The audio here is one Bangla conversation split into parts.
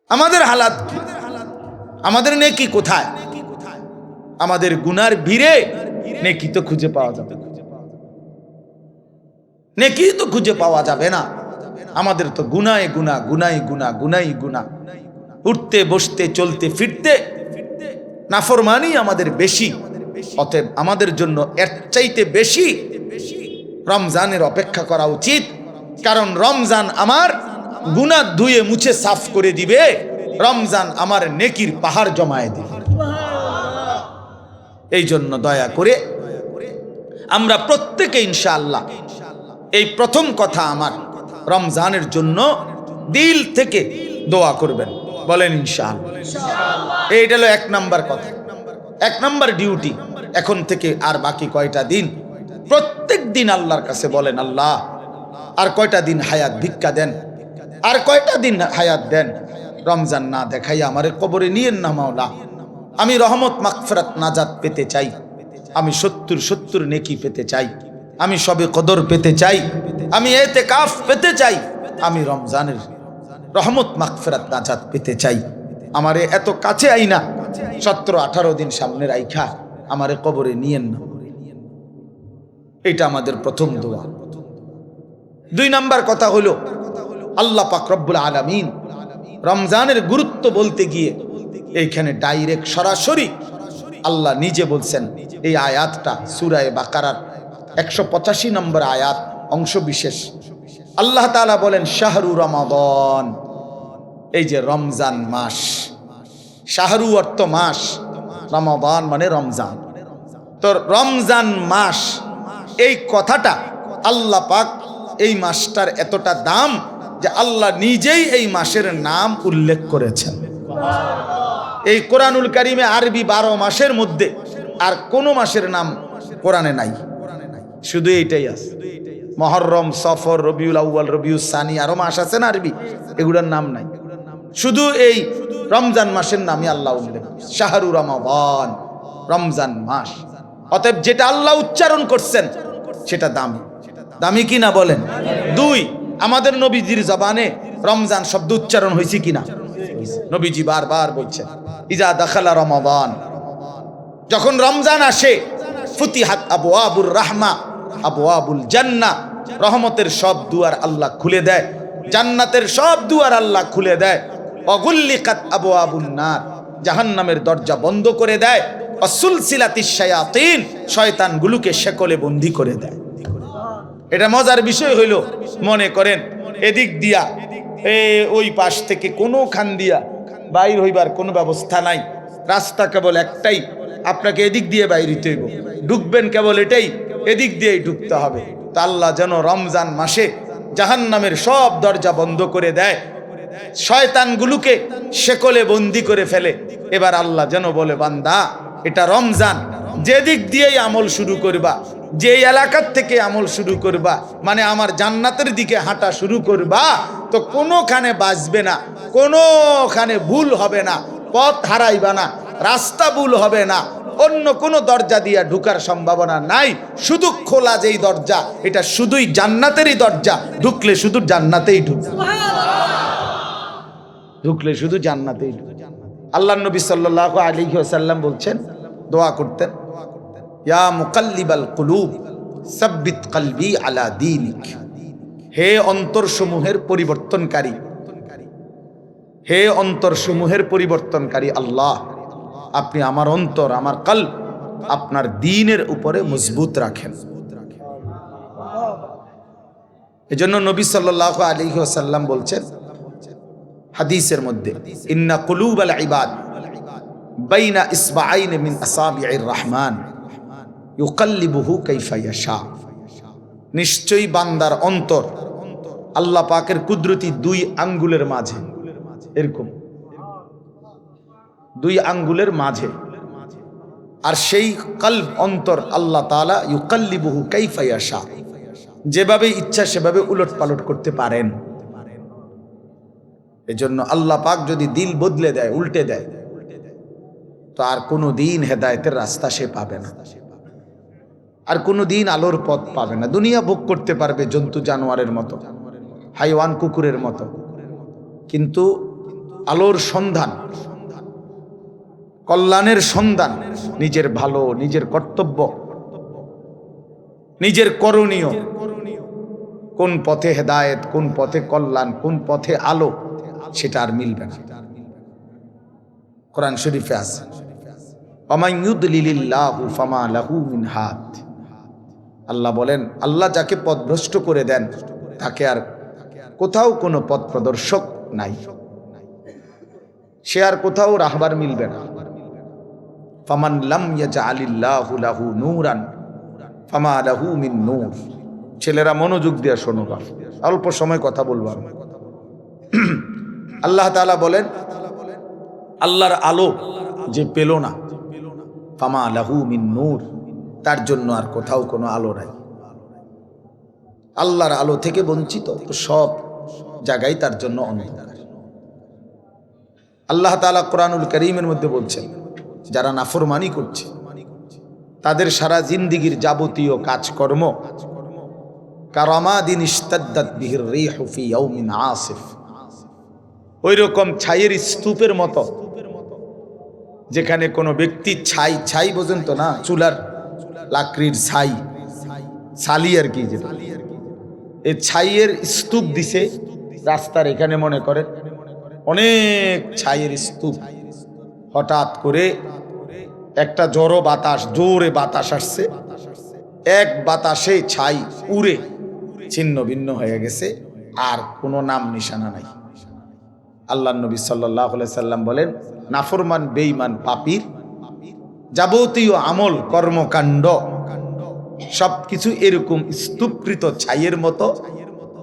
আমাদের হালাত কি? আমাদের নেকি কোথায়? আমাদের গুনার ভিড়ে নেকি তো খুঁজে পাওয়া যাবে না। নেকি তো খুঁজে পাওয়া যাবে না। আমাদের তো গুনায় গুনাহ, গুনাই গুনাহ, গুনাই গুনাহ। উঠতে বসতে চলতে ফিরতে নাফরমানি আমাদের বেশি। অতএব আমাদের জন্য এর চাইতে বেশি রমজানের অপেক্ষা করা উচিত। কারণ রমজান আমার গুনাহ ধুয়ে মুছে সাফ করে দিবে। রমজান আমার নেকির পাহাড় জমায়ে দিবে। এই জন্য দয়া করে আমরা প্রত্যেকে ইনশাআল্লাহ, এই প্রথম কথা আমার, রমজানের জন্য দিল থেকে দোয়া করবেন। বলেন ইনশাআল্লাহ। এইটা হলো 1 নাম্বার কথা, 1 নাম্বার ডিউটি। এখন থেকে আর বাকি কয়টা দিন প্রত্যেক দিন আল্লাহর কাছে বলেন, আল্লাহ আর কয়টা দিন হায়াত ভিক্ষা দেন, আর কয়টা দিন হায়াত দেন। রমজান না দেখাইয়া আমারে কবরে নিয়েন না মাওলা। আমি রহমত মাগফিরাত নাজাত পেতে চাই। আমি 70 নেকি পেতে চাই। আমি সবে কদর পেতে চাই। আমি ইতিকাফ পেতে চাই। আমি রমজানের রহমত মাগফিরাত নাজাত পেতে চাই। আমারে এত কাছে আইনা 17-18 দিন সামনে রাইখা আমারে কবরে নিয়েন না। এটা আমাদের প্রথম দোয়া। 2 নাম্বার কথা হলো, আল্লাহ পাক রব্বুল আলামিন রমজানের গুরুত্ব বলতে গিয়ে এইখানে ডাইরেক্ট সরাসরি আল্লাহ নিজে বলছেন। এই আয়াতটা সূরা বাকারার 185 নম্বর আয়াত অংশ বিশেষ। আল্লাহ তাআলা বলেন, শাহরু রমাদান, এই যে রমজান মাস। শাহরু অর্থ মাস, রমাদান মানে রমজান। তো রমজান মাস, এই কথাটা আল্লাহ পাক এই মাসটার এতটা দাম যে আল্লাহ নিজেই এই মাসের নাম উল্লেখ করেছেন। এই কোরআনুল কারিমে আরবি 12 মাসের মধ্যে আর কোন মাসের নাম কোরআনে নাই, শুধু এইটাই আছে। মুহররম, সফর, রবিউল আউয়াল, রবিউল সানি, আরো মাস আছে না আরবি, এগুলোর নাম নাই। শুধু এই রমজান মাসের নামই আল্লাহ উল্লেখ, শাহরু রমাদান, রমজান মাস। অতএব যেটা আল্লাহ উচ্চারণ করছেন সেটা দামি। দামি কি না বলেন? 2, আমাদের নবীজির জবানে রমজান শব্দ উচ্চারণ হয়েছে কিনা? নবীজি বারবার বলছেন, ইজা দাখালা রমাদান, যখন রমজান আসে, ফুতিহাত আবওয়াবুর রাহমা, আবওয়াবুল জান্নাহ, রহমতের সব দুয়ার আল্লাহ খুলে দেয়, জান্নাতের সব দুয়ার আল্লাহ খুলে দেয়। অগুল্লিকাত আবওয়াবুন নার, জাহান্নামের দরজা বন্ধ করে দেয়। অসুলসিলাতিশ শায়াতিন, শয়তানগুলোকে শেকলে বন্দী করে দেয়। এটা মজার বিষয় হইল, মনে করেন এদিক দিয়া ওই পাশ থেকে কোনো খান দিয়া বাইর হইবার কোনো ব্যবস্থা নাই, রাস্তা কেবল একটাই, আপনাকে এদিক দিয়ে বাইর হইতে হইব, ঢুকবেন কেবল এটাই, এদিক দিয়েই ঢুকতে হবে। তা আল্লাহ যেন রমজান মাসে জাহান্নামের সব দরজা বন্ধ করে দেয়, শয়তানগুলোকে শেকলে বন্দি করে ফেলে। এবার আল্লাহ যেন বলে, বান্দা এটা রমজান, যেদিক দিয়েই আমল শুরু করবা, যে এলাকার থেকে আমল শুরু করবা, মানে আমার জান্নাতের দিকে হাঁটা শুরু করবা, তো কোনোখানে বাঁচবে না, কোনোখানে ভুল হবে না, পথ হারাইবা না, রাস্তা ভুল হবে না, অন্য কোনো দরজা দিয়া ঢুকার সম্ভাবনা নাই। শুধু খোলা যেই দরজা, এটা শুধুই জান্নাতেরই দরজা, ঢুকলে শুধু জান্নাতেই ঢুকবে, ঢুকলে শুধু জান্নাতেই ঢুকবে। আল্লাহ নবী সাল্লাল্লাহু আলাইহি ওয়াসাল্লাম বলছেন, দোয়া করতেন, ইয়া মুকাল্লিবাল কুলুব সাব্বিত কলবি আলা দীনিক, হে অন্তরসমূহের পরিবর্তনকারী, হে অন্তরসমূহের পরিবর্তনকারী আল্লাহ, আপনি আমার অন্তর, আমার কলব আপনার দ্বীনের উপরে মজবুত রাখেন। এজন্য নবী সাল্লাল্লাহু আলাইহি ওয়াসাল্লাম বলছেন হাদিসের মধ্যে, ইন্না কুলুবাল ইবাদ বাইনা ইসবাআইন মিন আসাবি'ir রহমান ইউকাল্লিবুহু কাইফা ইয়াশা, নিশ্চয়ই বান্দার অন্তর আল্লাহ পাকের কুদরতি 2 আঙ্গুলের মাঝে, এরকম 2 আঙ্গুলের মাঝে। আর সেই কলব, অন্তর আল্লাহ তাআলা ইউকাল্লিবুহু কাইফা ইয়াশা, যেভাবে ইচ্ছা সেভাবে উলট পালট করতে পারেন। এজন্য আল্লাহ পাক যদি দিল বদলে দেয়, উল্টে দেয়, তো আর কোনো দিন হেদায়েতের রাস্তা সে পাবে না, আর কোনো দিন আলোর পথ পাবে না। দুনিয়া ভোগ করতে পারবে জন্তু জানোয়ারের মতো, হাইওয়ান কুকুরের মতো, কিন্তু আলোর সন্ধান, কল্যাণের সন্ধান, নিজের ভালো, নিজের কর্তব্য, নিজের করণীয়, কোন পথে হেদায়েত, কোন পথে কল্যাণ, কোন পথে আলো, সেটা আর মিলবে না। কোরআন শরীফে আছে, ওয়া ইউদলিলিল্লাহু ফামা লাহু মিন হাদ। আল্লাহ বলেন, আল্লাহ যাকে পথভ্রষ্ট করে দেন তাকে আর কোথাও কোনো পথ প্রদর্শক নাই, সে আর কোথাও রাহবার মিলবে না। ফামান লাম ইয়াজআলিল্লাহু লাহু নূরান ফামা লাহু মিন নূর। ছেলেরা মনোযোগ দিয়ে শোনো, অল্প সময় কথা বলবো। আল্লাহ তাআলা বলেন, আল্লাহর আলো যে পেল না, ফামা লাহু মিন নূর, তার জন্য আর কোথাও কোনো আলো নাই। আল্লাহর আলো থেকে বঞ্চিত, তো সব জায়গায় তার জন্য অন্ধকার। আল্লাহ তাআলা কোরআনুল কারীমের মধ্যে বলছেন, যারা নাফরমানি করছে তাদের সারা জিন্দিগির যাবতীয় কাজকর্ম কারামাদিন ইশতাদ্দাত বিহির রিহু ফি ইয়াউমিন আসিফ, ওই রকম ছাইয়ের স্তূপের মতো, যেখানে কোনো ব্যক্তি ছাই বোঝেন তো না, চুলার লাকড়ির ছালি আর কি, যেটা এই ছাইয়ের স্তূপ দিছে রাস্তার এখানে, মনে করেন অনেক ছাইয়ের স্তূপ, হঠাৎ করে একটা জোরে বাতাস আসছে, এক বাতাসে ছাই উড়ে ছিন্ন ভিন্ন হয়ে গেছে, আর কোনো নাম নিশানা নাই। আল্লাহর নবী সাল্লাল্লাহু আলাইহি সাল্লাম বলেন, নাফরমান বেঈমান পাপীর যাবতীয় আমল কর্মকাণ্ড সবকিছু এরকম স্তূপকৃত ছাইয়ের মতো,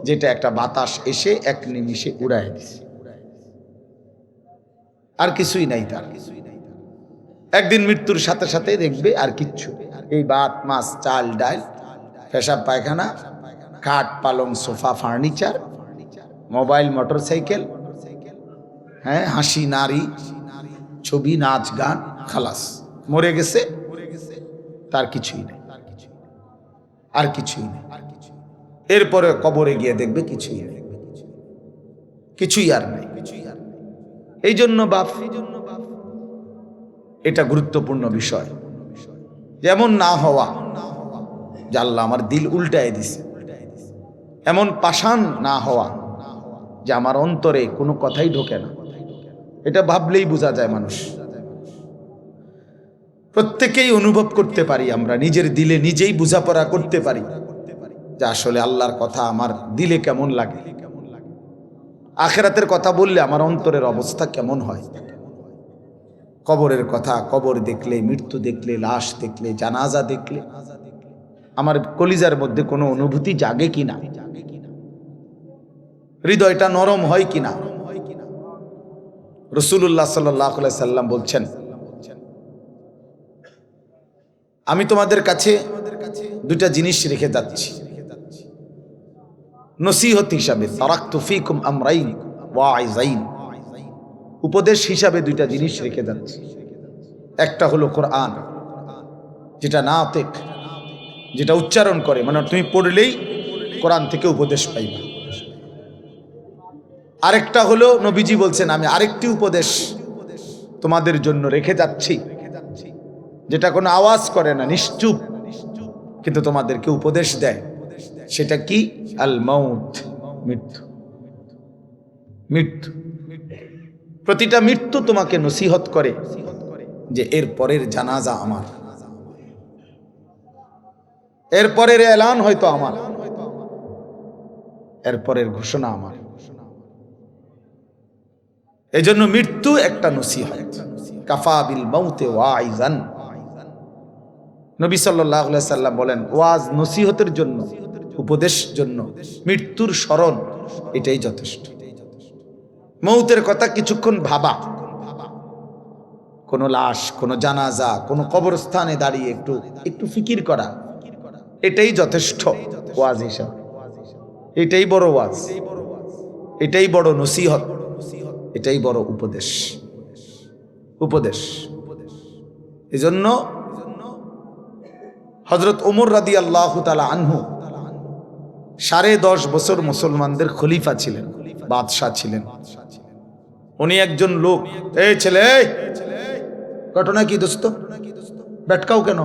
যেটা একটা বাতাস এসে এক নিমিষে উড়ায় দিছে, আর কিছুই নাই তার। একদিন মৃত্যুর সাথে সাথে দেখবে আর কিচ্ছু, এই ভাত মাছ চাল ডাল, পেশাব পায়খানা, খাট পালং সোফা ফার্নিচার, মোবাইল মোটরসাইকেল, হ্যাঁ হাসি নারী ছবি নাচ গান, খালাস, মরে গেছে, তার কিছুই নেই, আর কিছুই নেই। এরপরে কবরে গিয়ে দেখবে কিছুই নেই, কিছুই আর নেই। এই জন্য বাপ, এটা গুরুত্বপূর্ণ বিষয়, যেমন না হওয়া, যে আল্লাহ আমার দিল উল্টায় দিছে, এমন পাষাণ না হওয়া যে আমার অন্তরে কোনো কথাই ঢোকে না। এটা ভাবলেই বোঝা যায় মানুষ, প্রত্যেকেই অনুভব করতে পারি, আমরা নিজের দিলে নিজেই বোঝাপড়া করতে পারি যে আসলে আল্লাহর কথা আমার দিলে কেমন লাগে, আখিরাতের কথা বললে আমার অন্তরের অবস্থা কেমন হয়। কবরের কথা, কবর দেখলে, মৃত্যু দেখলে, লাশ দেখলে, জানাজা দেখলে আমার কলিজার মধ্যে কোনো অনুভূতি জাগে কিনা, হৃদয়টা নরম হয় কিনা। রাসূলুল্লাহ সাল্লাল্লাহু আলাইহি সাল্লাম বলছেন, আমি তোমাদের কাছে দুইটা জিনিস রেখে যাচ্ছি নসিহত হিসাবে, তারাকতু ফীকুম আমরাইন ওয়াইজাইন, উপদেশ হিসাবে দুইটা জিনিস রেখে যাচ্ছি। একটা হলো কোরআন, যেটা নাতিক, যেটা উচ্চারণ করে, মানে তুমি পড়লেই কোরআন থেকে উপদেশ পাইবা। আরেকটা হলো নবীজি বলছেন, আমি আরেকটি উপদেশ তোমাদের জন্য রেখে যাচ্ছি, যেটা কোনো আওয়াজ করে না, নিশ্চুপ, কিন্তু তোমাদেরকে উপদেশ দেয়। সেটা কি? আল মাউত, মৃত্যু। মৃত্যু, প্রতিটা মৃত্যু তোমাকে নসিহত করে যে এর পরের জানাজা আমার, এর পরের এলান হয়তো আমার, এর পরের ঘোষণা আমার। এজন্য মৃত্যু একটা নসিহত। কাফা বিল মাউতে ওয়াইজান, নবী সাল্লাল্লাহু আলাইহি সাল্লাম বলেন, ওয়াজ নসিহতের জন্য, উপদেশ জন্য মৃত্যুর স্মরণ এটাই যথেষ্ট। মৌতের কথা কিছুক্ষণ ভাবা, কোন লাশ, কোন জানাজা, কোন কবরস্থানে দাঁড়িয়ে একটু ফিকির করা, এটাই যথেষ্ট ওয়াজ হিসাবে। এটাই বড় ওয়াজ, এটাই বড় নসিহত, এটাই বড় উপদেশ। উপদেশ। এজন্য হযরত ওমর রাদিয়াল্লাহু তাআলা আনহু 10.5 বছর মুসলমানদের খলিফা ছিলেন, বাদশাহ ছিলেন। উনি একজন লোক, এই ছেলে, ঘটনা কি দোস্ত, বেটকাও কেন?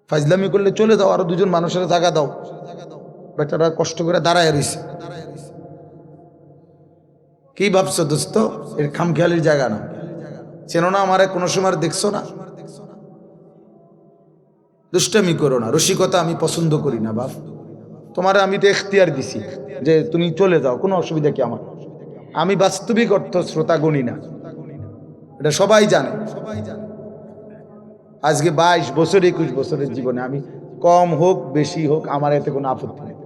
ফাজলামি করলে চলে যাও, আরো দুজন মানুষের জায়গা দাও। বেটারা কষ্ট করে দাঁড়ায় রইছে। কি ভাবছো দোস্ত? এর খামখেয়ালির জায়গা না। চেনো না আমারে? কোনো সময় দেখছো না? দুষ্টামি করো না, রসিকতা আমি পছন্দ করি না বাপ। তোমারে আমি তো এখতিয়ার দিছি যে তুমি চলে যাও, কোনো অসুবিধা কি আমার? আমি বাস্তবিক অর্থ শ্রোতা গণি না, এটা সবাই জানে। আজকে 22 বছর 21 বছরের জীবনে আমি কম হোক বেশি হোক আমার এতে কোনো আপত্তি নেই,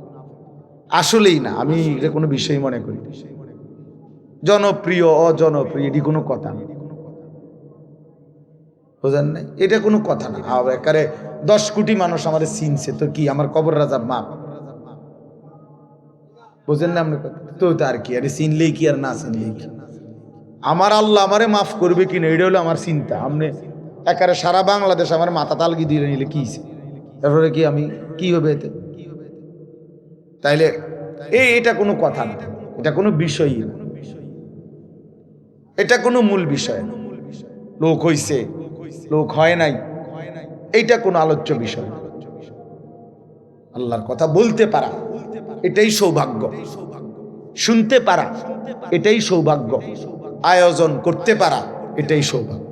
আসলেই না। আমি এটা কোনো বিষয় মনে করি না। জনপ্রিয় অজনপ্রিয় এটি কোনো কথা না, বোঝেন নাই? এটা কোনো কথা না। একারে 10 কোটি মানুষ আমাদের চিনছে, তো কি আমার কবর রাজার মাপ? বোঝেন না আপনি? তো আর কি, আরে চিনলেই কি আর না চিনলেই কি? আমার আল্লাহ আমারে মাফ করবে কিনা এটা হলো আমার চিন্তা। আপনি একারে সারা বাংলাদেশ আমার মাথা তালগি দিয়ে নিলে কি, তারপরে কি আমি কি হবে এতে? তাইলে এটা কোনো কথা না, এটা কোনো বিষয়ই না, এটা কোনো মূল বিষয় না। লোক হইছে, লোক হয় নাই, এইটা কোনো আলোচ্য বিষয় না। আল্লাহর কথা বলতে পারা এটাই সৌভাগ্য, শুনতে পারা এটাই সৌভাগ্য, আয়োজন করতে পারা এটাই সৌভাগ্য।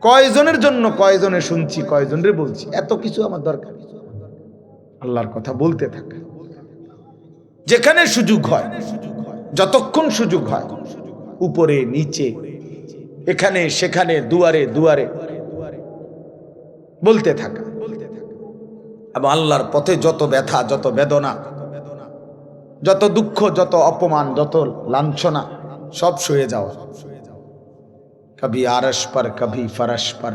কয়জনের জন্য কয়জনে শুনছি, কয়জনের বলছি, এত কিছু আমার দরকার। আল্লাহর কথা বলতে থাকা, যেখানে সুযোগ হয়, যতক্ষণ সুযোগ হয়, উপরে নিচে এখানে সেখানে দুয়ারে দুয়ারে বলতে থাকা। এবং আল্লাহর পথে যত ব্যথা, যত বেদনা, যত দুঃখ, যত অপমান, যত লাঞ্ছনা, সব সয়ে যাওয়া। কবি আরশ পর, কবি ফরশ পর,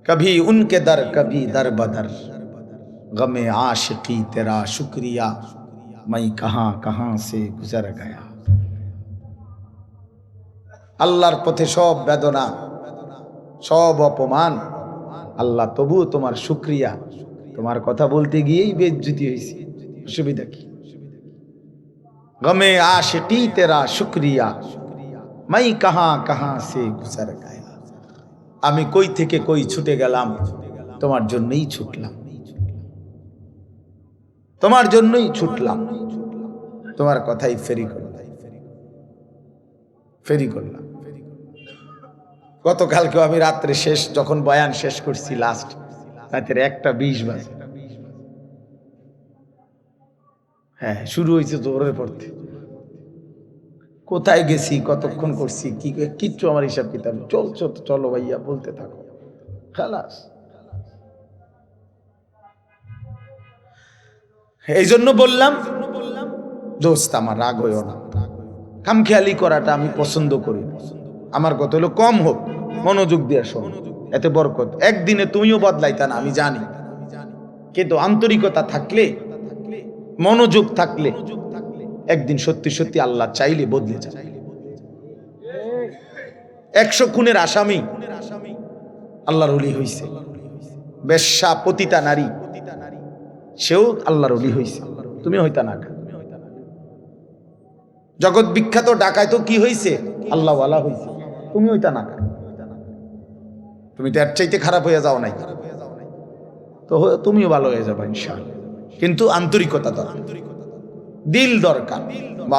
কবি উনকে দর, কবি দর বদর, গমে आशिकी तेरा शुक्रिया, मैं कहां कहां से गुजर गया। আল্লাহর পথে সব বেদনা, সব অপমান, আল্লাহ তবু তোমার শুকরিয়া। তোমার কথা বলতে গিয়েই বেইজ্জতি হয়েছে, অসুবিধা কি? গমে आशिकी तेरा शुक्रिया, मैं कहां कहां से गुजर गया। আমি কই থেকে কই ছুটে গেলাম, তোমার জন্যই ছুটলাম, তোমার জন্যই ছুটলাম, তোমার কথাই ফেরি করলাম। গতকালকেও আমি রাত্রে শেষ যখন বয়ান শেষ করছি, লাস্ট রাতের 1:20 বাজে, হ্যাঁ শুরু হয়েছে জোরের পড়তে। কোথায় গেছি, কতক্ষণ করছি, কি কিচ্ছু আমার হিসাব কিতাব। চলছো তো চলো ভাইয়া, বলতে থাকো, খালাস। এই জন্য বললাম দোস্ত আমার রাগ হইও না, খামখেয়ালি করাটা আমি পছন্দ করি। আমার কথা হলো কম হোক, মনোযোগ দিয়ে শোনো, এতে বরকত। একদিনে তুমিও বদলাইতা না আমি জানি, কিন্তু আন্তরিকতা থাকলে, মনোযোগ থাকলে একদিন সত্যি সত্যি আল্লাহ চাইলে বদলে যায়। 100 খুনের আসামি আল্লাহর ওলি হইছে, বেশ্যা পতিতা নারী সেও আল্লাহর ওলি হইছে, তুমি হইতা না। জগৎ বিখ্যাত ডাকায় তো কি হইছে, আল্লাহ ওয়ালা হইছে, তুমি হইতা না। তুমি তো এর চাইতে খারাপ হয়ে যাও নাই, তো তুমিও ভালো হয়ে যাবে ইনশাআল্লাহ। কিন্তু আন্তরিকতা দরকার, দিল দরকার,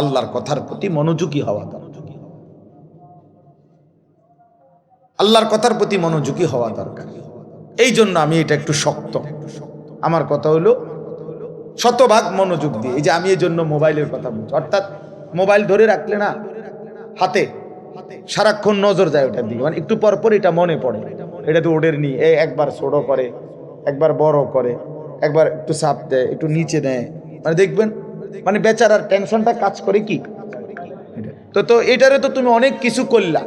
আল্লাহর কথার প্রতি মনোযোগী হওয়া দরকার, আল্লাহর কথার প্রতি মনোযোগী হওয়া দরকার। এই জন্য আমি এটা একটু শক্ত, আমার কথা হলো শতভাগ মনোযোগ দিয়ে। এই যে আমি এই জন্য মোবাইলের কথা বলছি, অর্থাৎ মোবাইল ধরে রাখলে না হাতে, সারাক্ষণ নজর যায় ওটার দিকে, মানে একটু পর পর এটা মনে পড়ে, এটা তো ওডের নি, একবার ছোট করে, একবার বড় করে, একবার একটু চাপ দেয়, একটু নিচে দেয়, মানে দেখবেন মানে বেচারার টেনশনটা কাজ করে কি। তো এটারে তো তুমি অনেক কিছু করলা,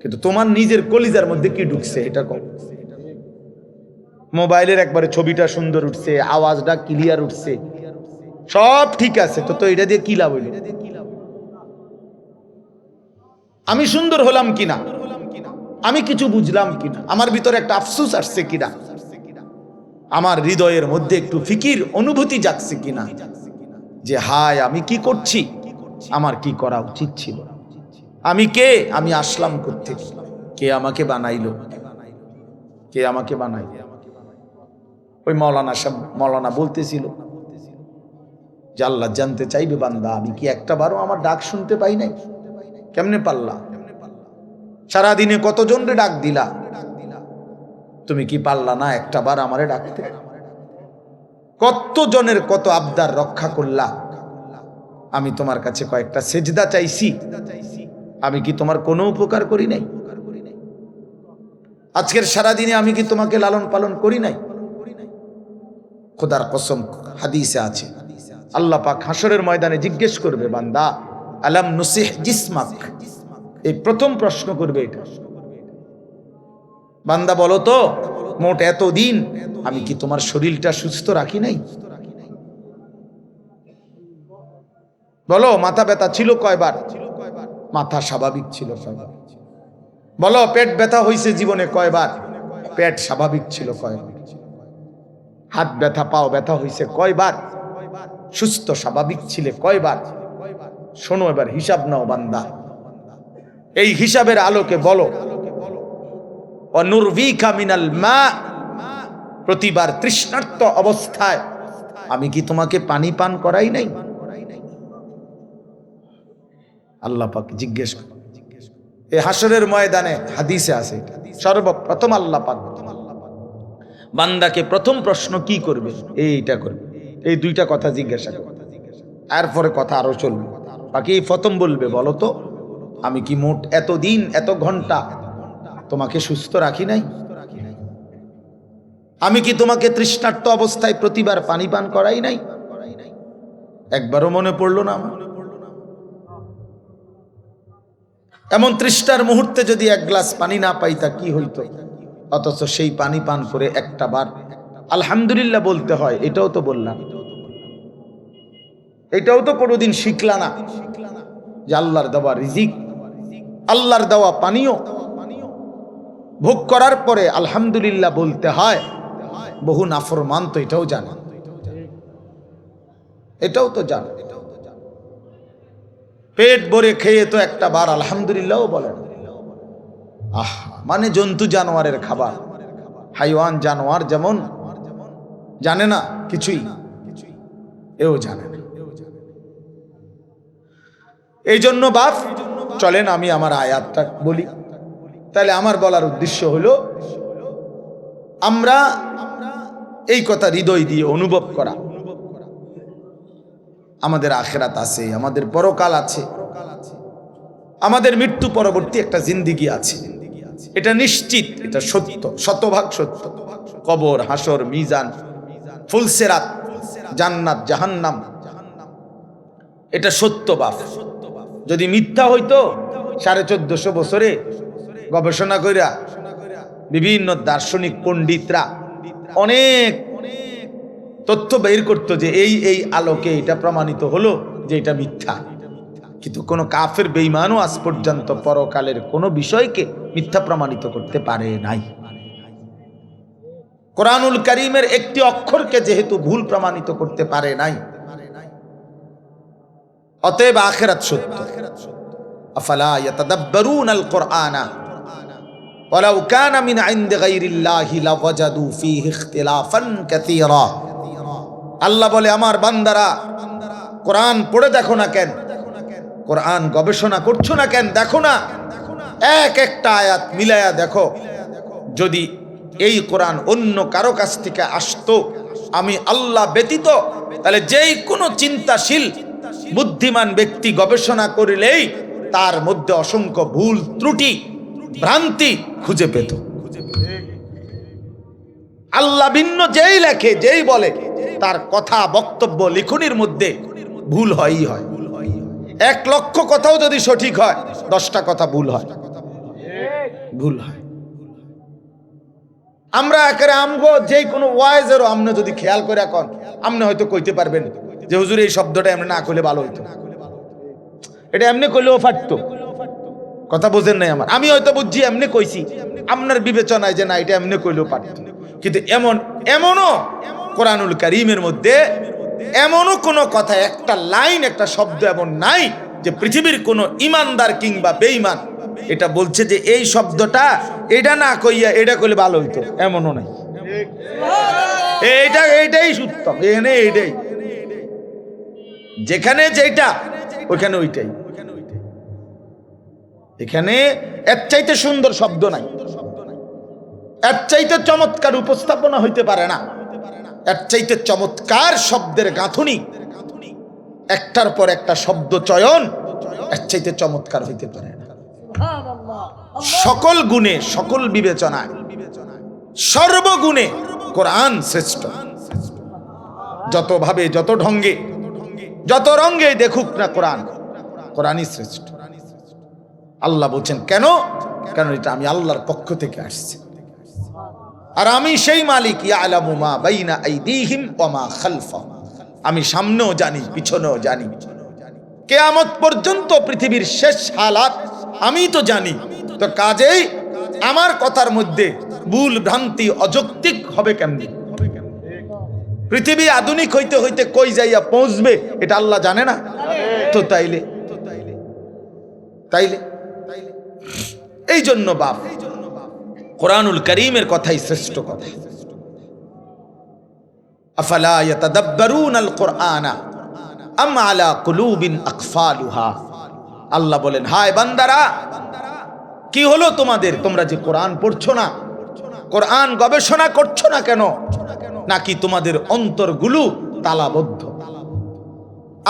কিন্তু তোমার নিজের কলিজার মধ্যে কি ঢুকছে এটা কম। মোবাইলের একবারে ছবিটা সুন্দর উঠছে, আওয়াজটা ক্লিয়ার উঠছে, সব ঠিক আছে, তো এটা দিয়ে কি লাভ হইল? আমি সুন্দর হলাম কিনা, আমি কিছু বুঝলাম কিনা, আমার ভিতরে একটা আফসোস আসছে কিনা, আমার হৃদয়ের মধ্যে একটু ফিকির অনুভূতি জাগছে কিনা যে হায় আমি কি করছি, আমার কি করা উচিত ছিল, আমি কে, আমি আসলাম কোত্থেকে, কে আমাকে বানাইলো, কে আমাকে বানাইলো। ওই মৌলানা বলতেছিল যে আল্লাহ জানতে চাইবে বান্দা আমি কি একটা বারও আমার ডাক শুনতে পাই নাই, কেমনে পারলা, সারাদিনে কতজনরে ডাক দিলা, তুমি কি পারলা না একটা বার আমারে ডাকতে, কতজনের কত আবদার রক্ষা করলা, আমি তোমার কাছে কয়েকটা সেজদা চাইছি, আমি কি তোমার কোনো উপকার করি নাই, আজকের সারাদিনে আমি কি তোমাকে লালন পালন করি নাই। খোদার কসম হাদিসে আছে আল্লাহ পাক হাসরের ময়দানে জিজ্ঞেস করবে বান্দা আলাম নুসিহ জিসমাক, এই প্রথম প্রশ্ন করবে এটা। বান্দা বলো তো মোট এতদিন আমি কি তোমার শরীরটা সুস্থ রাখি নাই, বলো মাথা ব্যথা ছিল কয়বার, মাথা স্বাভাবিক ছিল কয়বার, বলো পেট ব্যথা হয়েছে জীবনে কয়বার, পেট স্বাভাবিক ছিল কয়বার, হাত ব্যথা পাও ব্যথা হয়েছে কয়বার, সুস্থ স্বাভাবিক ছিলে কয়বার। শোনো এবার হিসাব নাও বান্দা, এই হিসাবের আলোকে বলো অনুরভিকা মিনাল মা, প্রতিবার তৃষ্ণার্ত অবস্থায় আমি কি তোমাকে পানি পান করাই নাই, আল্লাহ পাক জিজ্ঞেস করে। এই হাসরের ময়দানে হাদিসে আছে সর্বপ্রথম আল্লাহ পাক বান্দাকে প্রথম প্রশ্ন কি করবে, এইটা করবে, এই দুইটা কথা জিজ্ঞাসা করবে, এরপরে কথা আরো চলবে। বাকি প্রথম বলবে বলো তো আমি কি মোট এতদিন এত ঘন্টা তোমাকে সুস্থ রাখি নাই, আমি কি তোমাকে তৃষ্ণার্ত অবস্থায় প্রতিবার পানি পান করাই নাই, একবারও মনে পড়লো না আমার। এমন তৃষ্ণার মুহূর্তে যদি এক গ্লাস পানি না পাইতা কি হইতো, অথচ সেই পানি পান করে একটা বার আলহামদুলিল্লাহ বলতে হয়, এটাও তো বললাম, এটাও তো কোনোদিন শিখলা না যে আল্লাহর দেওয়া রিজিক, আল্লাহর দেওয়া পানীয় ভোগ করার পরে আলহামদুলিল্লাহ বলতে হয়। বহু নাফরমান তো এটাও জানে, এটাও তো জানে, পেট ভরে খেয়ে তো একটা বার আলহামদুলিল্লাহও বলে না। মানে জন্তু জানোয়ারের খাবার, হাইওয়ান জানোয়ার যেমন জানে না কিছুই, এও জানে না। এই জন্য বাপ চলেন আমি আমার আয়াতটা বলি। তাহলে আমার বলার উদ্দেশ্য হলো আমরা এই কথা হৃদয় দিয়ে অনুভব করা, আমাদের আখিরাত আছে, আমাদের পরকাল আছে, আমাদের মৃত্যু পরবর্তী একটা জিন্দেগি আছে, এটা নিশ্চিত, এটা সত্য, শতভাগ সত্য। কবর, হাসর, মিজান, ফুলসেরাত, জান্নাত, জাহান্নাম, এটা সত্য বাপ। যদি মিথ্যা হইতো 1450 বছরে গবেষণা কইরা বিভিন্ন দার্শনিক পণ্ডিতরা অনেক তথ্য বের করতো যে এই আলোকে এটা প্রমাণিত হলো যে এটা মিথ্যা। কিন্তু কোন কাফের বেঈমানও আজ পর্যন্ত পরকালের কোনো বিষয়কে মিথ্যা প্রমাণিত করতে পারে নাই। কোরআনুল কারীমের একটি অক্ষরকে যেহেতু ভুল প্রমাণিত করতে পারে নাই, অতএব আখিরাত সত্য। আফালা ইয়াতাদাব্বারুনাল কুরআনা ওয়ালাউ কানা মিন ইনদি গায়রিল্লাহি লাওয়াজাদু ফীহি ইখতিলাফান কাসীরা। আল্লাহ বলে আমার বান্দারা কোরআন পড়ে দেখো না কেন, কোরআন গবেষণা করছো না কেন, দেখো না এক একটা আয়াত মিলায়া দেখো। যদি এই কোরআন অন্য কারো কাছ থেকে আসতো আমি আল্লাহ ব্যতীত, তাহলে যেই কোনো চিন্তাশীল বুদ্ধিমান ব্যক্তি গবেষণা করিলেই তার মধ্যে অসংখ্য ভুল ত্রুটি ভ্রান্তি খুঁজে পেত। আল্লাহ ভিন্ন যেই লেখে যেই বলে তার কথা বক্তব্য লিখনির মধ্যে ভুল হয়ই হয়। 1 লক্ষ কথাও যদি সঠিক হয় 10টা কথা ভুল হয়, ভুল হয়। আমরা একেবারে আমগো যে কোনো ওয়াইজেরও আমনে যদি খেয়াল করে এখন আমনে হয়তো কইতে পারবেন যে হুজুর এই শব্দটা এমনি না কইলে ভালো হইতো, এটা এমনি কইলেও পারতো। কথা বোঝেন নাই আমার, আমি হয়তো বুঝছি এমনি কইছি, আপনার বিবেচনায় যে না এটা এমনি কইলেও পারতো, কিন্তু এমনও কোরআনুল কারীমের মধ্যে এমনও কোনো কথা, একটা লাইন, একটা শব্দ এমন নাই যে পৃথিবীর কোনো ইমানদার কিংবা বেঈমান এটা বলছে যে এই শব্দটা এটা না কইয়া এটা কইলে ভালো হইতো, এমনও নাই। এইটাই উত্তম, এখানে এইটাই, যেখানে যেটা ওইখানে ওইটাই। এখানে এর চাইতে সুন্দর শব্দ নাই, এর চাইতে চমৎকার উপস্থাপনা হইতে পারে না, এর চাইতে চমৎকার শব্দের গাঁথুনি, একটার পর একটা শব্দ চয়ন এর চাইতে চমৎকার হইতে পারে না। সকল গুণে, সকল বিবেচনায়, সর্বগুণে কোরআন শ্রেষ্ঠ। যত ভাবে, যত ঢঙ্গে, যত রঙ্গে দেখুক না কোরআন, কোরআনই শ্রেষ্ঠ। আল্লাহ বলছেন কেন? কারণ এটা আমি আল্লাহর পক্ষ থেকে আসছে, আর আমি সেই মালিক, ইয়ালামু মা বাইনা আইদিহিম ওয়া মা খালফাহুম, আমি সামনেও জানি, পিছনেও জানি, কিয়ামত পর্যন্ত পৃথিবীর শেষ হালাত আমি তো জানি। তো কাজেই আমার কথার মধ্যে ভুল ভ্রান্তি অযৌক্তিক হবে কেমনি? পৃথিবী আধুনিক হইতে হইতে কই যাইয়া পৌঁছবে এটা আল্লাহ জানে না? তো তাইলে এই জন্য বাপ, কোরআনুল কারীমের কথাই শ্রেষ্ঠ কথা। আফালা ইয়াতাদাব্বারুনাল কুরআনা আম আলা কুলুবিন আকফালুহা। আল্লাহ বলেন, হায় বান্দারা, কি হলো তোমাদের? তোমরা যে কোরআন পড়ছো না, কোরআন গবেষণা করছো না কেন? নাকি তোমাদের অন্তরগুলো তালাবদ্ধ?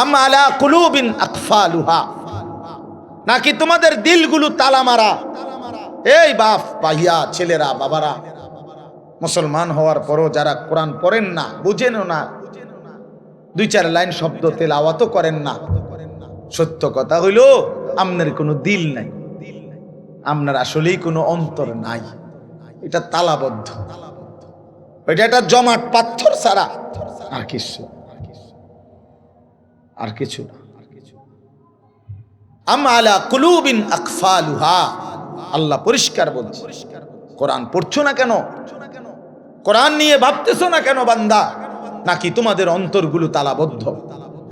আম আলা কুলুবিন আকফালুহা, নাকি তোমাদের দিলগুলো তালা মারা? এই বাপ, ভাইয়া, ছেলেরা, বাবারা, মুসলমান হওয়ার পরও যারা কোরআন পড়েন না, বুঝেনও না, দুই চার লাইন শব্দ তেলাওয়াতও করেন না, সত্য কথা হইল আপনার কোনো দিল নাই, আপনার আসলেই কোনো অন্তর নাই, এটা তালাবদ্ধ, এটা একটা জমাট পাথর ছাড়া আর কিছু না। আম আলা কুলুবিন আকফালুহা, আল্লাহ পরিষ্কার বলছে। কোরআন পড়ছো না কেন? কোরআন নিয়ে ভাবতেছো না কেন বান্দা? নাকি তোমাদের অন্তরগুলো তালাবদ্ধ?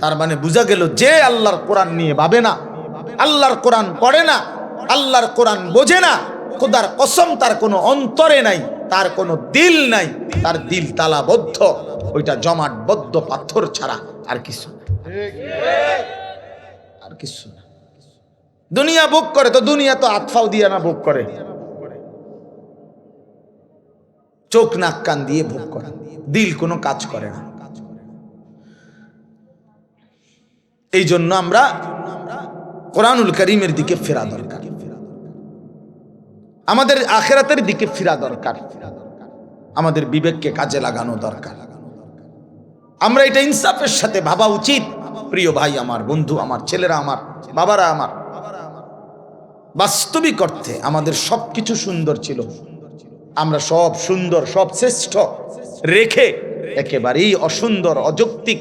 তার মানে বোঝা গেল যে আল্লাহর কোরআন নিয়ে ভাবে না, আল্লাহর কোরআন পড়ে না, আল্লাহর কোরআন বোঝে না, খোদার কসম তার কোনো অন্তরে নাই, তার কোনো দিল নাই, তার দিল তালাবদ্ধ, ওইটা জমাটবদ্ধ পাথর ছাড়া আর কিছু না। দুনিয়া ভোগ করে তো দুনিয়া তো আতফাও দিয়ে না ভোগ করে, চোখ নাক কান দিয়ে ভোগ করে, দিল কোনো কাজ করে না। এই জন্য আমরা কোরআনুল কারীমের দিকে ফেরা দরকার, আমাদের আখিরাতের দিকে ফেরা দরকার, আমাদের বিবেককে কাজে লাগানো দরকার। আমরা এটা ইনসাফের সাথে ভাবা উচিত। প্রিয় ভাই আমার, বন্ধু আমার, ছেলেরা আমার, বাবারা আমার, বাস্তবিক অর্থে আমাদের সবকিছু সুন্দর ছিল, আমরা সব সুন্দর, সব শ্রেষ্ঠ রেখে একেবারেই অসুন্দর, অযৌক্তিক,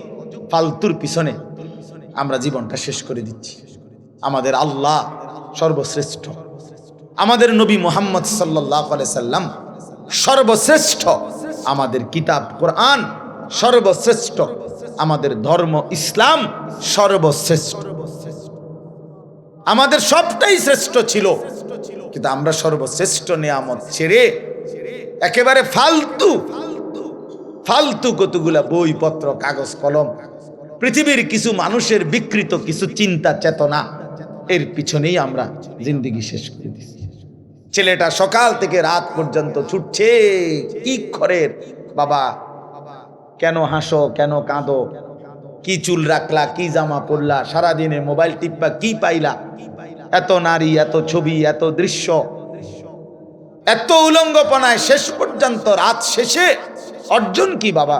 ফালতুর পিছনে আমরা জীবনটা শেষ করে দিচ্ছি। আমাদের আল্লাহ সর্বশ্রেষ্ঠ, আমাদের নবী মুহাম্মদ সাল্লাল্লাহু আলাইহি সাল্লাম সর্বশ্রেষ্ঠ, আমাদের কিতাব কোরআন সর্বশ্রেষ্ঠ, আমাদের ধর্ম ইসলাম সর্বশ্রেষ্ঠ, আমাদের সবটাই শ্রেষ্ঠ ছিল। কিন্তু আমরা সর্বশ্রেষ্ঠ নিয়ামত ছেড়ে একেবারে ফালতু কতগুলা বইপত্র, কাগজ কলম, পৃথিবীর কিছু মানুষের বিকৃত কিছু চিন্তা চেতনা, এর পিছনেই আমরা জিন্দেগি শেষ করে দিচ্ছি। ছেলেটা সকাল থেকে রাত পর্যন্ত ছুটছে, কি খরের বাবা, কেন হাসো, কেন কাঁদো, কি চুল রাখলা, কি জামা পরলা, সারাদিনে মোবাইল টিপা কি পাইলা, এত নারী, এত ছবি, এত দৃশ্য, এত উলঙ্গপনায় শেষ পর্যন্ত রাত শেষে অর্জন কি বাবা?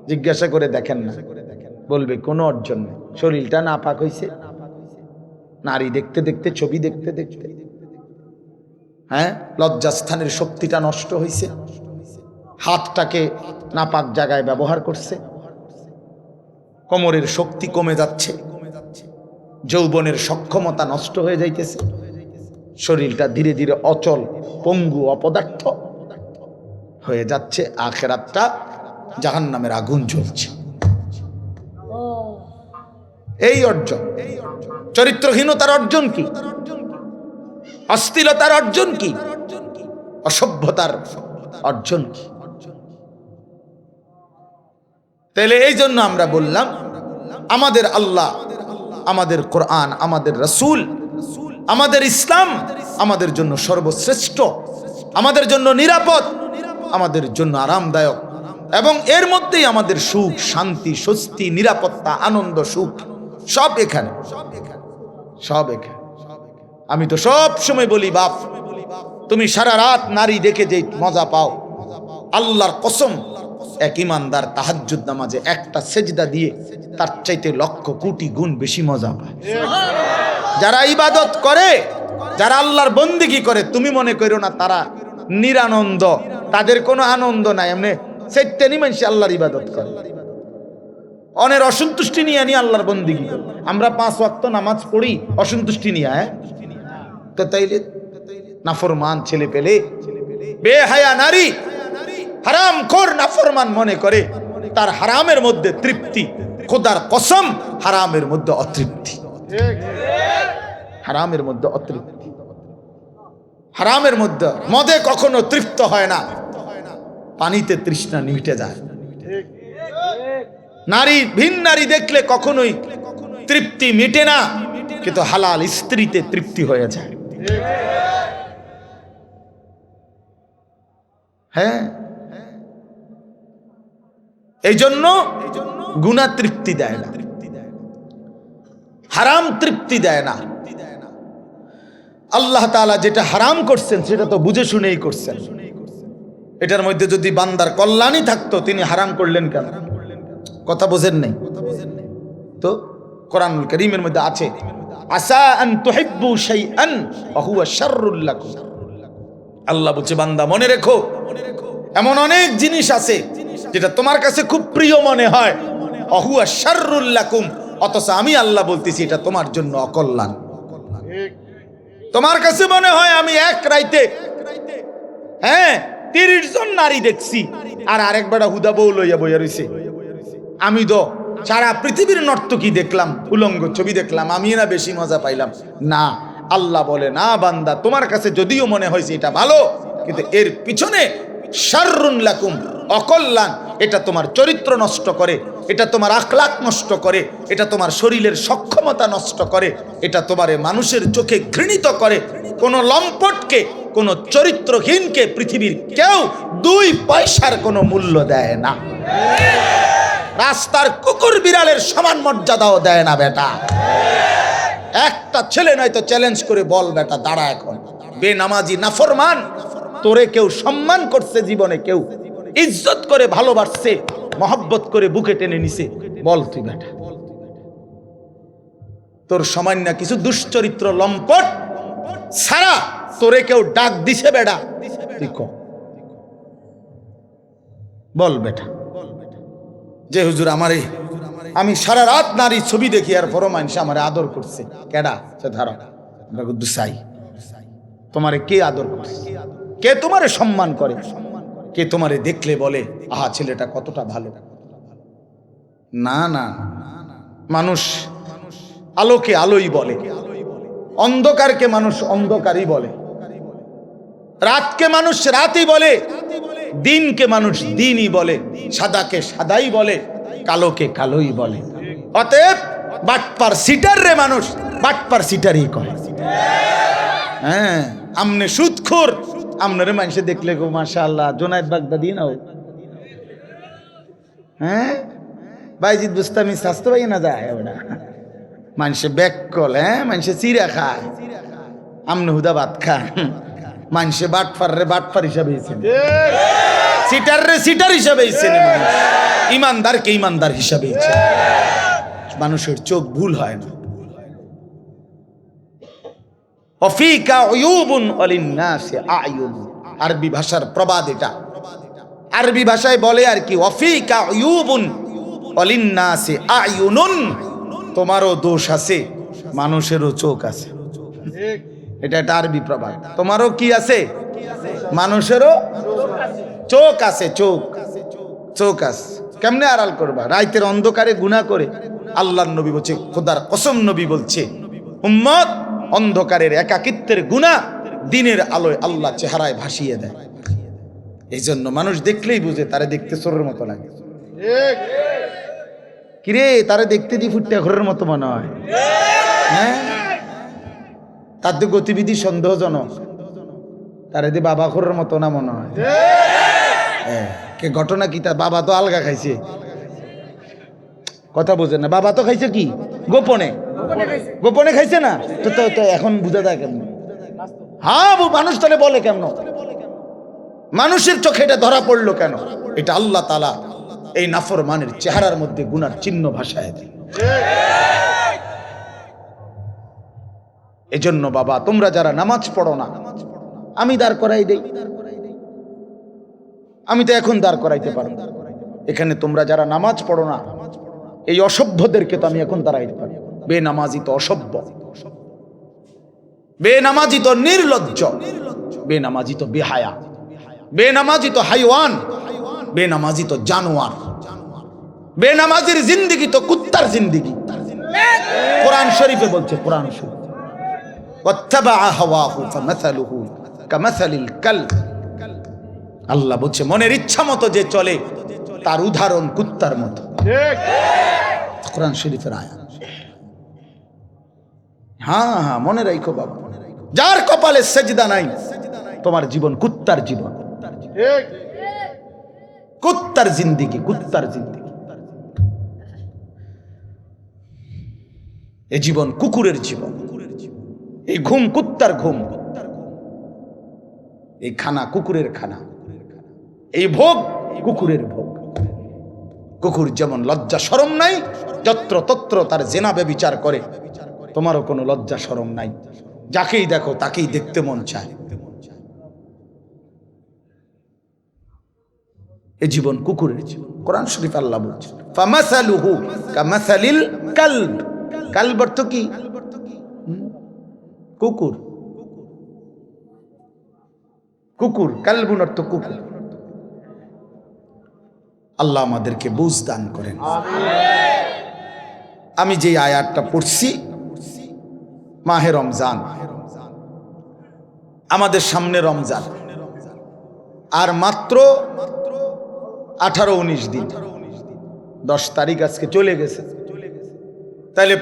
জিজ্ঞাসা করে দেখেন না, বলবে কোনো অর্জন নেই। শরীরটা নাপাক হইছে, নারী দেখতে দেখতে, ছবি দেখতে দেখতে, হ্যাঁ, লজ্জাস্থানের শক্তিটা নষ্ট হয়েছে, হাতটাকে নাপাক জায়গায় ব্যবহার করছে, কোমরের শক্তি কমে যাচ্ছে, যৌবনের সক্ষমতা নষ্ট হয়ে যাইতেছে, শরীরটা ধীরে ধীরে অচল, পঙ্গু, অপদার্থ। হয়ে যাচ্ছে, আখিরাতটা জাহান্নামের আগুন জ্বলছে। এই অর্জন, চরিত্রহীনতার অর্জন কি? অশ্লীলতার অর্জন কি? অসভ্যতার অর্জন কি? তাহলে এই জন্য আমরা বললাম আমাদের আল্লাহ, আমাদের কোরআন, আমাদের রাসূল, আমাদের ইসলাম আমাদের জন্য সর্বশ্রেষ্ঠ, আমাদের জন্য নিরাপদ, আমাদের জন্য আরামদায়ক, এবং এর মধ্যেই আমাদের সুখ, শান্তি, স্বস্তি, নিরাপত্তা, আনন্দ, সুখ সব এখানে, সব এখানে। আমি তো সব সময় বলি, বাপ তুমি সারা রাত নারী দেখে যে মজা পাও, আল্লাহর কসম এক ইমানদার তাহাজ্জুদ নামাজে একটা সেজদা দিয়ে তার চাইতে লক্ষ কোটি গুণ বেশি মজা পায়। যারা ইবাদত করে, যারা আল্লাহর বন্দেগী করে, তুমি মনে করো না তারা নিরানন্দ, তাদের কোনো আনন্দ নাই। এমনি সেটানি মানুষ আল্লাহর ইবাদত করে, অনের অসন্তুষ্টি নিয়ে আনি আল্লাহর বন্দেগী করে। আমরা 5 ওয়াক্ত নামাজ পড়ি অসন্তুষ্টি নিয়ে, তো তাইলে নাফরমান ছেলে পেলে, বেহায়া নারী, হারামখোর নাফরমান মনে করে তার হারামের মধ্যে তৃপ্তি। খোদার কসম হারামের মধ্যে অতৃপ্তি, হারামের মধ্যে অতৃপ্তি। হারামের মধ্যে মদে কখনো তৃপ্ত হয় না, পানিতে তৃষ্ণা মিটে যায়। নারী, ভিন নারী দেখলে কখনোই তৃপ্তি মিটে না, কিন্তু হালাল স্ত্রীতে তৃপ্তি হয়ে যায়। হ্যাঁ, এই জন্য গুনাহ তৃপ্তি দেয় না, হারাম তৃপ্তি দেয় না। আল্লাহ তাআলা যেটা হারাম করছেন সেটা তো বুঝে শুনেই করছেন। এটার মধ্যে যদি বান্দার কল্যাণই থাকতো, তিনি হারাম করলেন কেন? কথা বোঝেন নাই তো? কোরআনুল কারীমের মধ্যে আছে, আসা আন তুহিব্বু শাইআন ওয়া হুয়া শাররুল লাকুম। আল্লাহ বলছে, বান্দা মনে রেখো, এমন অনেক জিনিস আছে যেটা তোমার কাছে খুব প্রিয় মনে হয়, ওয়া হুয়া শাররুল লাকুম, অথচ আমি আল্লাহ বলতেছি এটা তোমার জন্য অকল্যাণ। তোমার কাছে মনে হয় আমি এক রাইতে 30 জন নারী দেখছি, আর আরেক বেটা হুদা বউ লইয়া বইয়া রইছে। আমি তো সারা পৃথিবীর নর্তকী দেখলাম, উলঙ্গ ছবি দেখলাম, আমি না বেশি মজা পাইলাম না। আল্লাহ বলে, না বান্দা, তোমার কাছে যদিও মনে হয়েছে এটা ভালো, কিন্তু এর পিছনে শাররুন লাকুম, অকল্যাণ। এটা তোমার চরিত্র নষ্ট করে, এটা তোমার আখলাক নষ্ট করে, এটা তোমার শরীরের সক্ষমতা নষ্ট করে, এটা তোমারে মানুষের চোখে ঘৃণিত করে। কোন লম্পটকে, কোন চরিত্রহীনকে পৃথিবীর কেউ 2 পয়সার কোনো মূল্য দেয় না। রাস্তার কুকুর বিড়ালের সমান মর্যাদাও দেয় না বেটা। একটা ছেলে নয়তো চ্যালেঞ্জ করে বল বেটা, দাঁড়া এখন, বেনামাজি নাফরমান, তোরে কেউ সম্মান করছে জীবনে, কেউ ইজ্জত করে ভালোবাসছে, মহব্বত করে বুকে টেনে নিছে, বল তুই বেটা। তোর সামান্য কিছু দুশ্চরিত্র লম্পট সারা তোরে কেউ ডাক দিছে বেটা, তুই ক, বল বেটা। যে হুজুর আমারে, আমি সারা রাত নারী ছবি দেখি আর বড় মানুষ আমারে আদর করছে, কেডা? সে ধারা দুসাই, তোমারে কে আদর করছে? কে তোমারে সম্মান করে? কে তোমারে দেখলে বলে আহা ছেলেটা কতটা ভালো? না না, মানুষ আলোকে আলোই বলে, অন্ধকারকে মানুষ অন্ধকারই বলে, রাতকে মানুষ রাতই বলে, দিনকে মানুষ দিনই বলে, সাদাকে সাদাই বলে, কালোকে কালোই বলে। অতএব বাটপার সিটার রে মানুষ বাটপার সিটারই কয়। হ্যাঁ, আমনে সুদখোর, আমনে মানুষে দেখলে গো মাশাআল্লাহ জোনায়েদ বাগদাদি নাও। হ্যাঁ, বাইজিদ বুস্তামি স্বাস্থ্য ভাই না যায় ওটা, মানুষে ব্যাককল, মানুষে চিরা খায়, আমনে হুদা ভাত খায়। মানুষে বাটপার রে বাটপার হিসাবে সিটার রে সিটার হিসাবে ইমানদারকে ইমানদার হিসাবে। মানুষের চোখ ভুল হয় না। অফিকা উয়ুবুন ওয়ালিন্নাসি আয়ুন, আরবি ভাষার প্রবাদ এটা। আরবি ভাষায় বলে আর কি, অফিকা উয়ুবুন ওয়ালিন্নাসি আয়ুনুন, তোমারও দোষ আছে, মানুষেরও চোখ আছে। এটা একটা আরবি প্রবাদ। তোমারও কি আছে? মানুষেরও চোখ আছে, চোখ চোখ আছে, কেমনে আড়াল করবা? রাইতের অন্ধকারে গুনাহ করে। আল্লাহর নবী বলছে, খোদার কসম নবী বলছে, উম্মত অন্ধকারের একাকিত্বের গুনাহ দিনের আলোয় আল্লাহ চেহারায় ভাসিয়ে দেয়। এই জন্য মানুষ দেখলেই বুঝে তারে দেখতে চোরের মতো লাগে। কিরে, তারে দেখতে দি ফুটটা ঘরের মতো মনে হয়। হ্যাঁ, তার তো গতিবিধি সন্দেহজনক। তারে দি বাবা ঘরের মতো না মনে হয়। কে ঘটনা কি? তার বাবা তো আলগা খাইছে, কথা বোঝে না। বাবা তো খাইছে কি গোপনে, গোপনে খাইছে না তো। তো এখন বুঝা যায় কেমন? হ্যাঁ, মানুষ তাহলে বলে কেমন? মানুষের চোখে এটা ধরা পড়লো কেন? এটা আল্লাহ তাআলা এই নাফরমানের চেহারার মধ্যে গুনার চিহ্ন ভাসায় দেয়। এজন্য বাবা, তোমরা যারা নামাজ পড়ো না, আমি দাঁড় করাই দেই। আমি তো এখন দাঁড় করাইতে পারো এখানে। তোমরা যারা নামাজ পড়ো না, এই অসভ্যদেরকে তো আমি এখন দাঁড়াইতে পারি। বেনামাজি তো অসভ্য, বেনামাজি তো নির্লজ্জ, বেনামাজি তো বেহায়া, বেনামাজি তো হাইওয়ান, বেনামাজি তো জানোয়ার, বেনামাজির জিন্দেগি তো কুত্তার জিন্দেগি। কোরআন শরীফে বলছে, কোরআন শরীফ, ওয়াত্তাবা হাওয়াহু ফামাসালুহু কামাসালিল কালব। আল্লাহ বলছে, মনের ইচ্ছা মতো যে চলে তার উদাহরণ কুত্তার মতো। কোরআন শরীফের আয়াত। হ্যাঁ হ্যাঁ, মনে রাখো বাবা, যার কপালে সেজদা নাই তোমার জীবন কুত্তার জীবন, কুত্তার জিন্দেগি, কুত্তার জিন্দেগি। এই জীবন কুকুরের জীবন, এই ঘুম কুত্তার ঘুম, এই খানা কুকুরের খানা, এই ভোগ কুকুরের ভোগ। কুকুর যেমন লজ্জা শরম নাই, যত্র তত্র তার জেনা ব্যভিচার করে, তোমারও কোনো লজ্জা শরম নাই। যাকেই দেখো তাকেই দেখতে মন চায়। এই জীবন কুকুরের জীবন। কোরআন শরীফ আল্লাহ বলছে, ফামাসালুহু কামাসালিল কালব। কালব অর্থ কি? কুকুর। কুকুর, কালবুন অর্থ কুকুর। আল্লাহ আমাদেরকে বুঝ দান করেন। আমি যে আয়াতটা পড়ছি, মাহে রমজান, আমাদের সামনে রমজান, আর মাত্র 18-19 দিন, 10 তারিখ আজকে চলে গেছে। তাহলে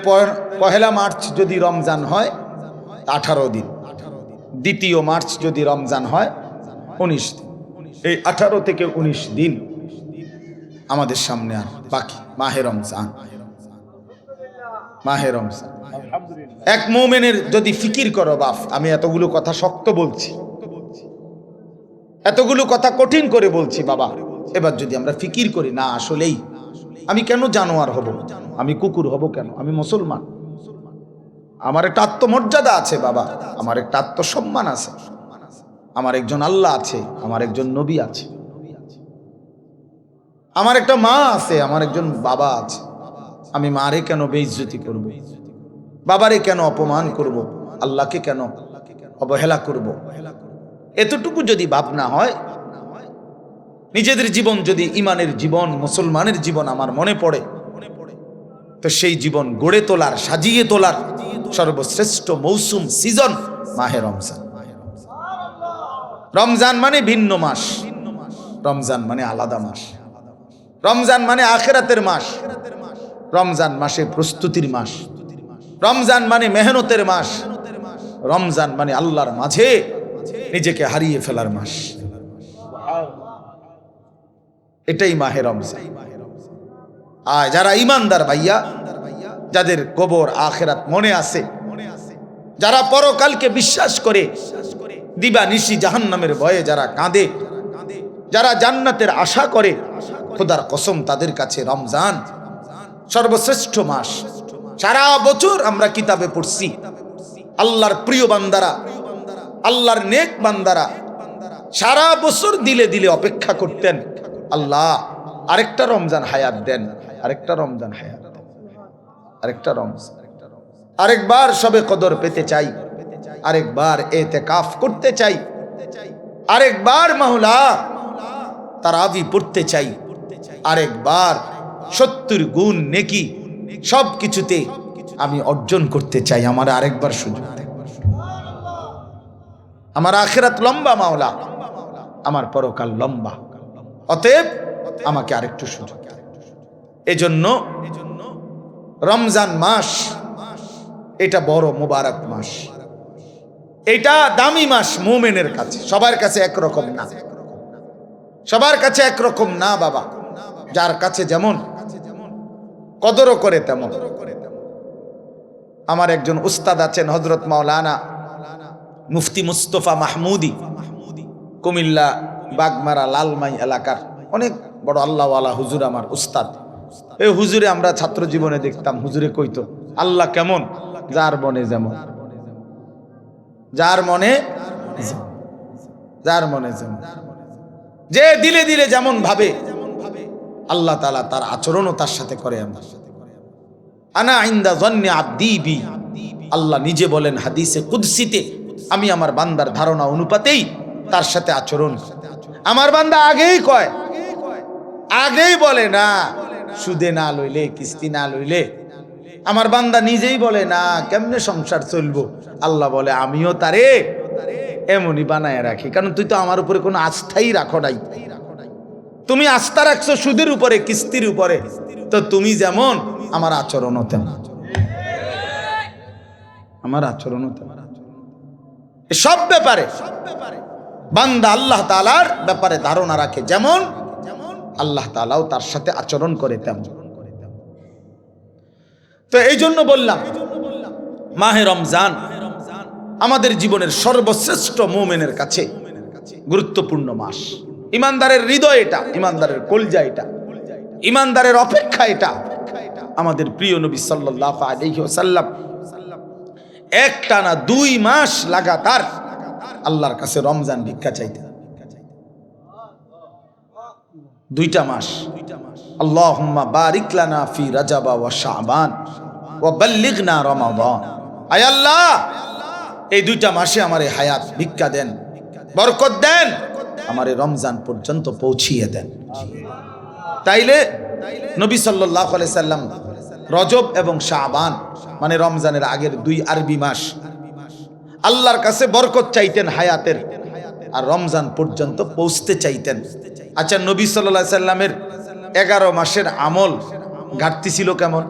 1 মার্চ যদি রমজান হয় 18 দিন, 2 মার্চ যদি রমজান হয় 19 দিন। এই 18 থেকে 19 দিন আমাদের সামনে আর বাকি। মাহে রমজান, মাহে রমজান। এক মুমিনের যদি ফিকির করো, বাপ আমি এতগুলো কথা শক্ত বলছি, এতগুলো কথা কঠিন করে বলছি বাবা, এবার যদি আমরা ফিকির করি, না আসলেই আমি কেন জানোয়ার হব, আমি কুকুর হব কেন? আমি মুসলমান, আমার একটা আত্মমর্যাদা আছে বাবা, আমার একটা আত্মসম্মান আছে, আমার একজন আল্লাহ আছে, আমার একজন নবী আছে, আমার একটা মা আছে, আমার একজন বাবা আছে। আমি মারে কেন বেইজ্জতি করব? বাবারে কেন অপমান করব? আল্লাহকে কেন অবহেলা করব? এতটুকু যদি ভাবনা হয়, নিজেদের জীবন যদি ইমানের জীবন, মুসলমানের জীবন আমার মনে পড়ে, তো সেই জীবন গড়ে তোলার, সাজিয়ে তোলার সর্বশ্রেষ্ঠ মৌসুম, সিজন মাহে রমজান। রমজান মানে ভিন্ন মাস, রমজান মানে আলাদা মাস, রমজান মানে আখিরাতের মাস, রমজান মাসে প্রস্তুতির মাস, রমজান মানে মেহনতের মাস, রমজান মানে আল্লাহর মাঝে নিজেকে হারিয়ে ফেলার মাস। এটাই মাহে রমজান। আর যারা ইমানদার ভাইয়া, যাদের কবর আখিরাত মনে আছে, যারা পরকালকে বিশ্বাস করে, দিবা নিশি জাহান্নামের ভয়ে যারা কাঁদে, যারা জান্নাতের আশা করে, খোদার কসম তাদের কাছে রমজান সর্বশ্রেষ্ঠ মাস। সারা বছর আমরা কিতাবে পড়ছি, আল্লাহর প্রিয় বান্দারা, আল্লাহর নেক বান্দারা সারা বছর দিলে দিলে অপেক্ষা করতেন, আল্লাহ আরেকটা রমজান হায়াত দেন, আরেকটা রমজান হায়াত দেন, আরেকটা রমজান, আরেকবার সবে কদর পেতে চাই, আরেকবার ইতিকাফ করতে চাই, আরেকবার মাওলা তারাবি পড়তে চাই, আরেকবার 70 গুণ নেকি সব কিছুতে আমি অর্জন করতে চাই। আমার আরেকবার সুযোগ দেন। আমার আখিরাত লম্বা মাওলা, আমার পরকাল লম্বা, অতএব আমাকে আরেকটু সুযোগ। এজন্য রমজান মাস এটা বড় মুবারক মাস, এটা দামি মাস মুমিনের কাছে। সবার কাছে একরকম না, সবার কাছে একরকম না বাবা। যার কাছে যেমন কদরও করে তেমন। আমার একজন উস্তাদ আছেন হযরত মাওলানা মুফতি মুস্তফা মাহমুদি, কুমিল্লা বাগমারা লালমাই এলাকার অনেক বড় আল্লাহওয়ালা হুজুর, আমার উস্তাদ। এই হুজুরে আমরা ছাত্র জীবনে দেখতাম, হুজুরে কইতো আল্লাহ কেমন, যার মনে যেমন, যার মনে যার মনে যেমন, যে দিলে দিলে যেমন ভাবে আল্লাহ তাআলা তার আচরণও তার সাথে করে। আনা ইনদা যন্নি আবদি বি, আল্লাহ নিজে বলেন হাদিসে কুদসিতে, আমি আমার বান্দার ধারণা অনুপাতেই তার সাথে আচরণ। আমার বান্দা আগেই কয়, আগেই বলে না সুদে না লইলে, কিস্তি না লইলে। আমার বান্দা নিজেই বলে না কেমনে সংসার চলবো। আল্লাহ বলে আমিও তারে এমনই বানায় রাখি, কারণ তুই তো আমার উপরে কোনো আস্থাই রাখো নাই। তুমি আস্থা রাখছো সুদের উপরে, কিস্তির উপরে, তো তুমি যেমন আমার আচরণও তেমন, আমার আচরণও তেমন। সব ব্যাপারে বান্দা আল্লাহ তাআলার ব্যাপারে ধারণা রাখে যেমন, আল্লাহ তাআলাও তার সাথে আচরণ করে তেমন। তো এই জন্য বললাম মাহে রমজান আমাদের জীবনের সর্বশ্রেষ্ঠ মুমিনের কাছে গুরুত্বপূর্ণ মাস। ইমানদারের হৃদয় এটা, ইমানদারের কলজা এটা, ইমানদারের অপেক্ষা এটা। আমাদের প্রিয় নবী সাল্লাল্লাহু আলাইহি ওয়াসাল্লাম একটানা 2 মাস লাগাতার আল্লাহর কাছে রমজান ভিক্ষা চাইতেন। 2টা মাস। আল্লাহুম্মা বারিক লানা ফি রাজাবা ওয়া শাবান ওয়া বাল্লিগনা রমাদান। আয় আল্লাহ, এই 2টা মাসে আমারে হায়াত ভিক্ষা দেন, বরকত দেন, আমারে রমজান পর্যন্ত পৌঁছিয়ে দেন। তাইলে নবী সাল্লাল্লাহু আলাইহি সাল্লাম রজব এবং শাবান মানে রমজানের আগের 2 আরবি মাস আল্লাহর কাছে বরকত চাইতেন হায়াতের, আর রমজান পর্যন্ত পৌঁছতে চাইতেন। আচ্ছা, নবী সাল্লাল্লাহু আলাইহি সাল্লামের 11 মাসের আমল ঘাটতি ছিল কেমন?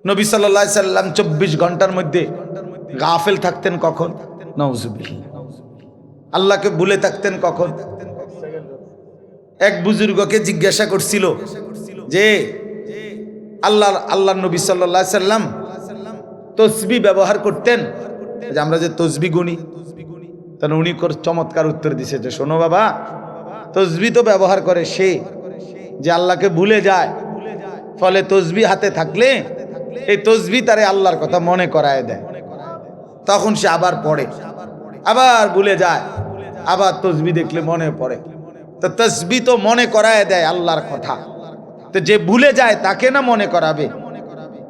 নবী সাল্লাল্লাহু আলাইহি সাল্লাম 24 ঘন্টার মধ্যে গাফেল থাকতেন কখন? নাউজুবিল্লাহ। আল্লাহকে ভুলে থাকতেন কখন? এক বুজুর্গকে জিজ্ঞাসা করছিল যে আল্লাহ নবী সাল্লাল্লাহু আলাইহি সাল্লাম তসবিহ ব্যবহার করতেন, যে আমরা যে তসবিহ গুনি, তখন উনি চমৎকার উত্তর দিছে যে শোনো বাবা, তসবিহ তো ব্যবহার করে সে যে আল্লাহকে ভুলে যায়, ফলে তসবিহ হাতে থাকলে এই তসবিহ তারে আল্লাহর কথা মনে করায় দেয়। তখন সে আবার পড়ে, আবার ভুলে যায়, আবার তসবিহ দেখলে মনে পড়ে। তো তসবিহ তো মনে করায় দেয় আল্লাহর কথা, তো যে ভুলে যায় তাকে না মনে করাবে?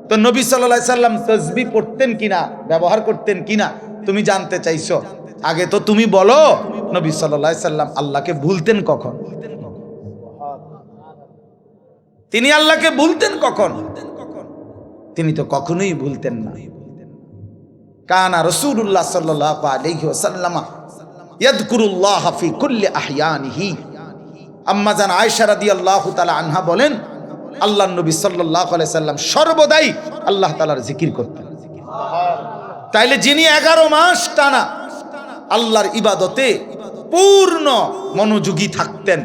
তো নবী সাল্লাল্লাহু আলাইহি সাল্লাম তসবিহ পড়তেন কিনা, ব্যবহার করতেন কিনা তুমি জানতে চাইছো? আগে তো তুমি বলো, নবী সাল্লাল্লাহু আলাইহি সাল্লাম আল্লাহকে ভুলতেন কখন? তিনি আল্লাহকে ভুলতেন কখন? তিনি তো কখনোই ভুলতেন না। কানা রাসূলুল্লাহ সাল্লাল্লাহু আলাইহি ওয়াসাল্লাম ইয়াযকুরুল্লাহ ফি কুল্লি আহইয়ানিহি। আম্মা জান আয়েশা রাদিয়াল্লাহু তাআলা আনহা বলেন, আল্লাহর নবী সাল্লাল্লাহু আলাইহি সাল্লাম সর্বদাই আল্লাহ তাআলার জিকির করতেন। তাইলে যিনি 11 মাস টানা আল্লাহর ইবাদতে পূর্ণ মনোযোগী থাকতেন,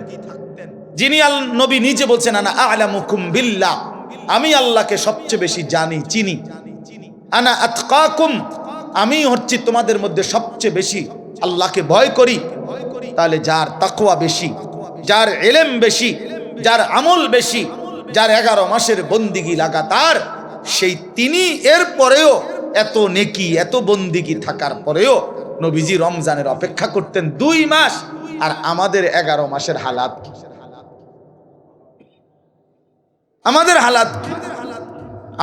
যিনি নবী নিজে বলছেন আনা আ'লামুকুম বিল্লাহ, আমি আল্লাহকে সবচেয়ে বেশি জানি চিনি, আনা আতকাকুম, আমি হচ্ছি তোমাদের মধ্যে সবচেয়ে বেশি আল্লাহকে ভয় করি। তাহলে যার তাকওয়া বেশি, যার ইলম বেশি, যার আমল বেশি, যার 11 মাসের বন্দিগি লাগাতার, সেই তিনি এর পরেও এত নেকি এত বন্দিগি থাকার পরেও নবীজি রমজানের অপেক্ষা করতেন 2 মাস। আর আমাদের 11 মাসের হালাত কি? আমাদের হালাত কি?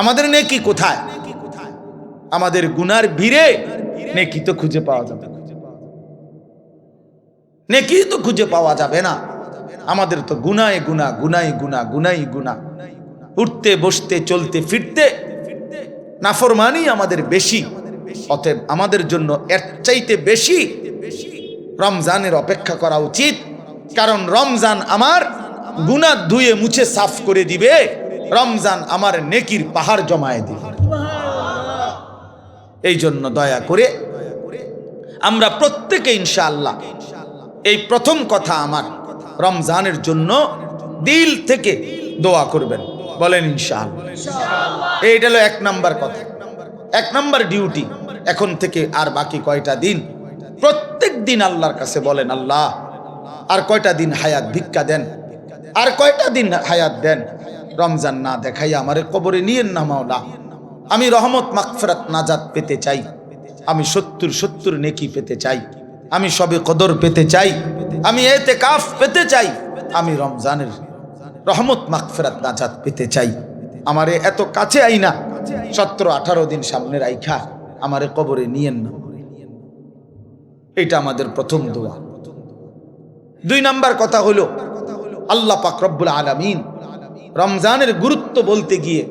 আমাদের নেকি কোথায়? আমাদের গুনার ভিড়ে নেকি তো খুঁজে পাওয়া যাবে। নেকি তো খুঁজে পাওয়া যাবে না। আমাদের তো গুনায় গুনাহ, গুনাই গুনাহ, গুনাই গুনাহ। উঠতে বসতে চলতে ফিরতে নাফরমানি আমাদের বেশি। অতএব আমাদের জন্য এর চাইতে বেশি রমজানের অপেক্ষা করা উচিত। কারণ রমজান আমার গুনাহ ধুয়ে মুছে সাফ করে দিবে, রমজান আমার নেকির পাহাড় জমায়ে দিবে। এই জন্য দয়া করে আমরা প্রত্যেকে ইনশাআল্লাহ, এই প্রথম কথা আমার, রমজানের জন্য দিল থেকে দোয়া করবেন। বলেন ইনশাআল্লাহ। এইটা হলো 1 নাম্বার কথা, 1 নাম্বার ডিউটি। এখন থেকে আর বাকি কয়টা দিন প্রত্যেক দিন আল্লাহর কাছে বলেন, আল্লাহ আর কয়টা দিন হায়াত ভিক্ষা দেন, আর কয়টা দিন হায়াত দেন। রমজান না দেখাইয়া আমারে কবরে নিয়েন না মাওলা। আমি রহমত মাগফিরাত নাজাত পেতে চাই, আমি 70 নেকি পেতে চাই, আমি সবে কদর পেতে চাই, আমি ইতিকাফ পেতে চাই, আমি রমজানের রহমত মাগফিরাত নাজাত পেতে চাই। আমারে এত কাছে আইনা 17-18 দিন সামনে রাইখা আমারে কবরে নিয়েন না। এটা আমাদের প্রথম দোয়া। 2 নাম্বার কথা হলো, আল্লাহ পাক রব্বুল আলামিন রমজানের গুরুত্ব বলতে গিয়ে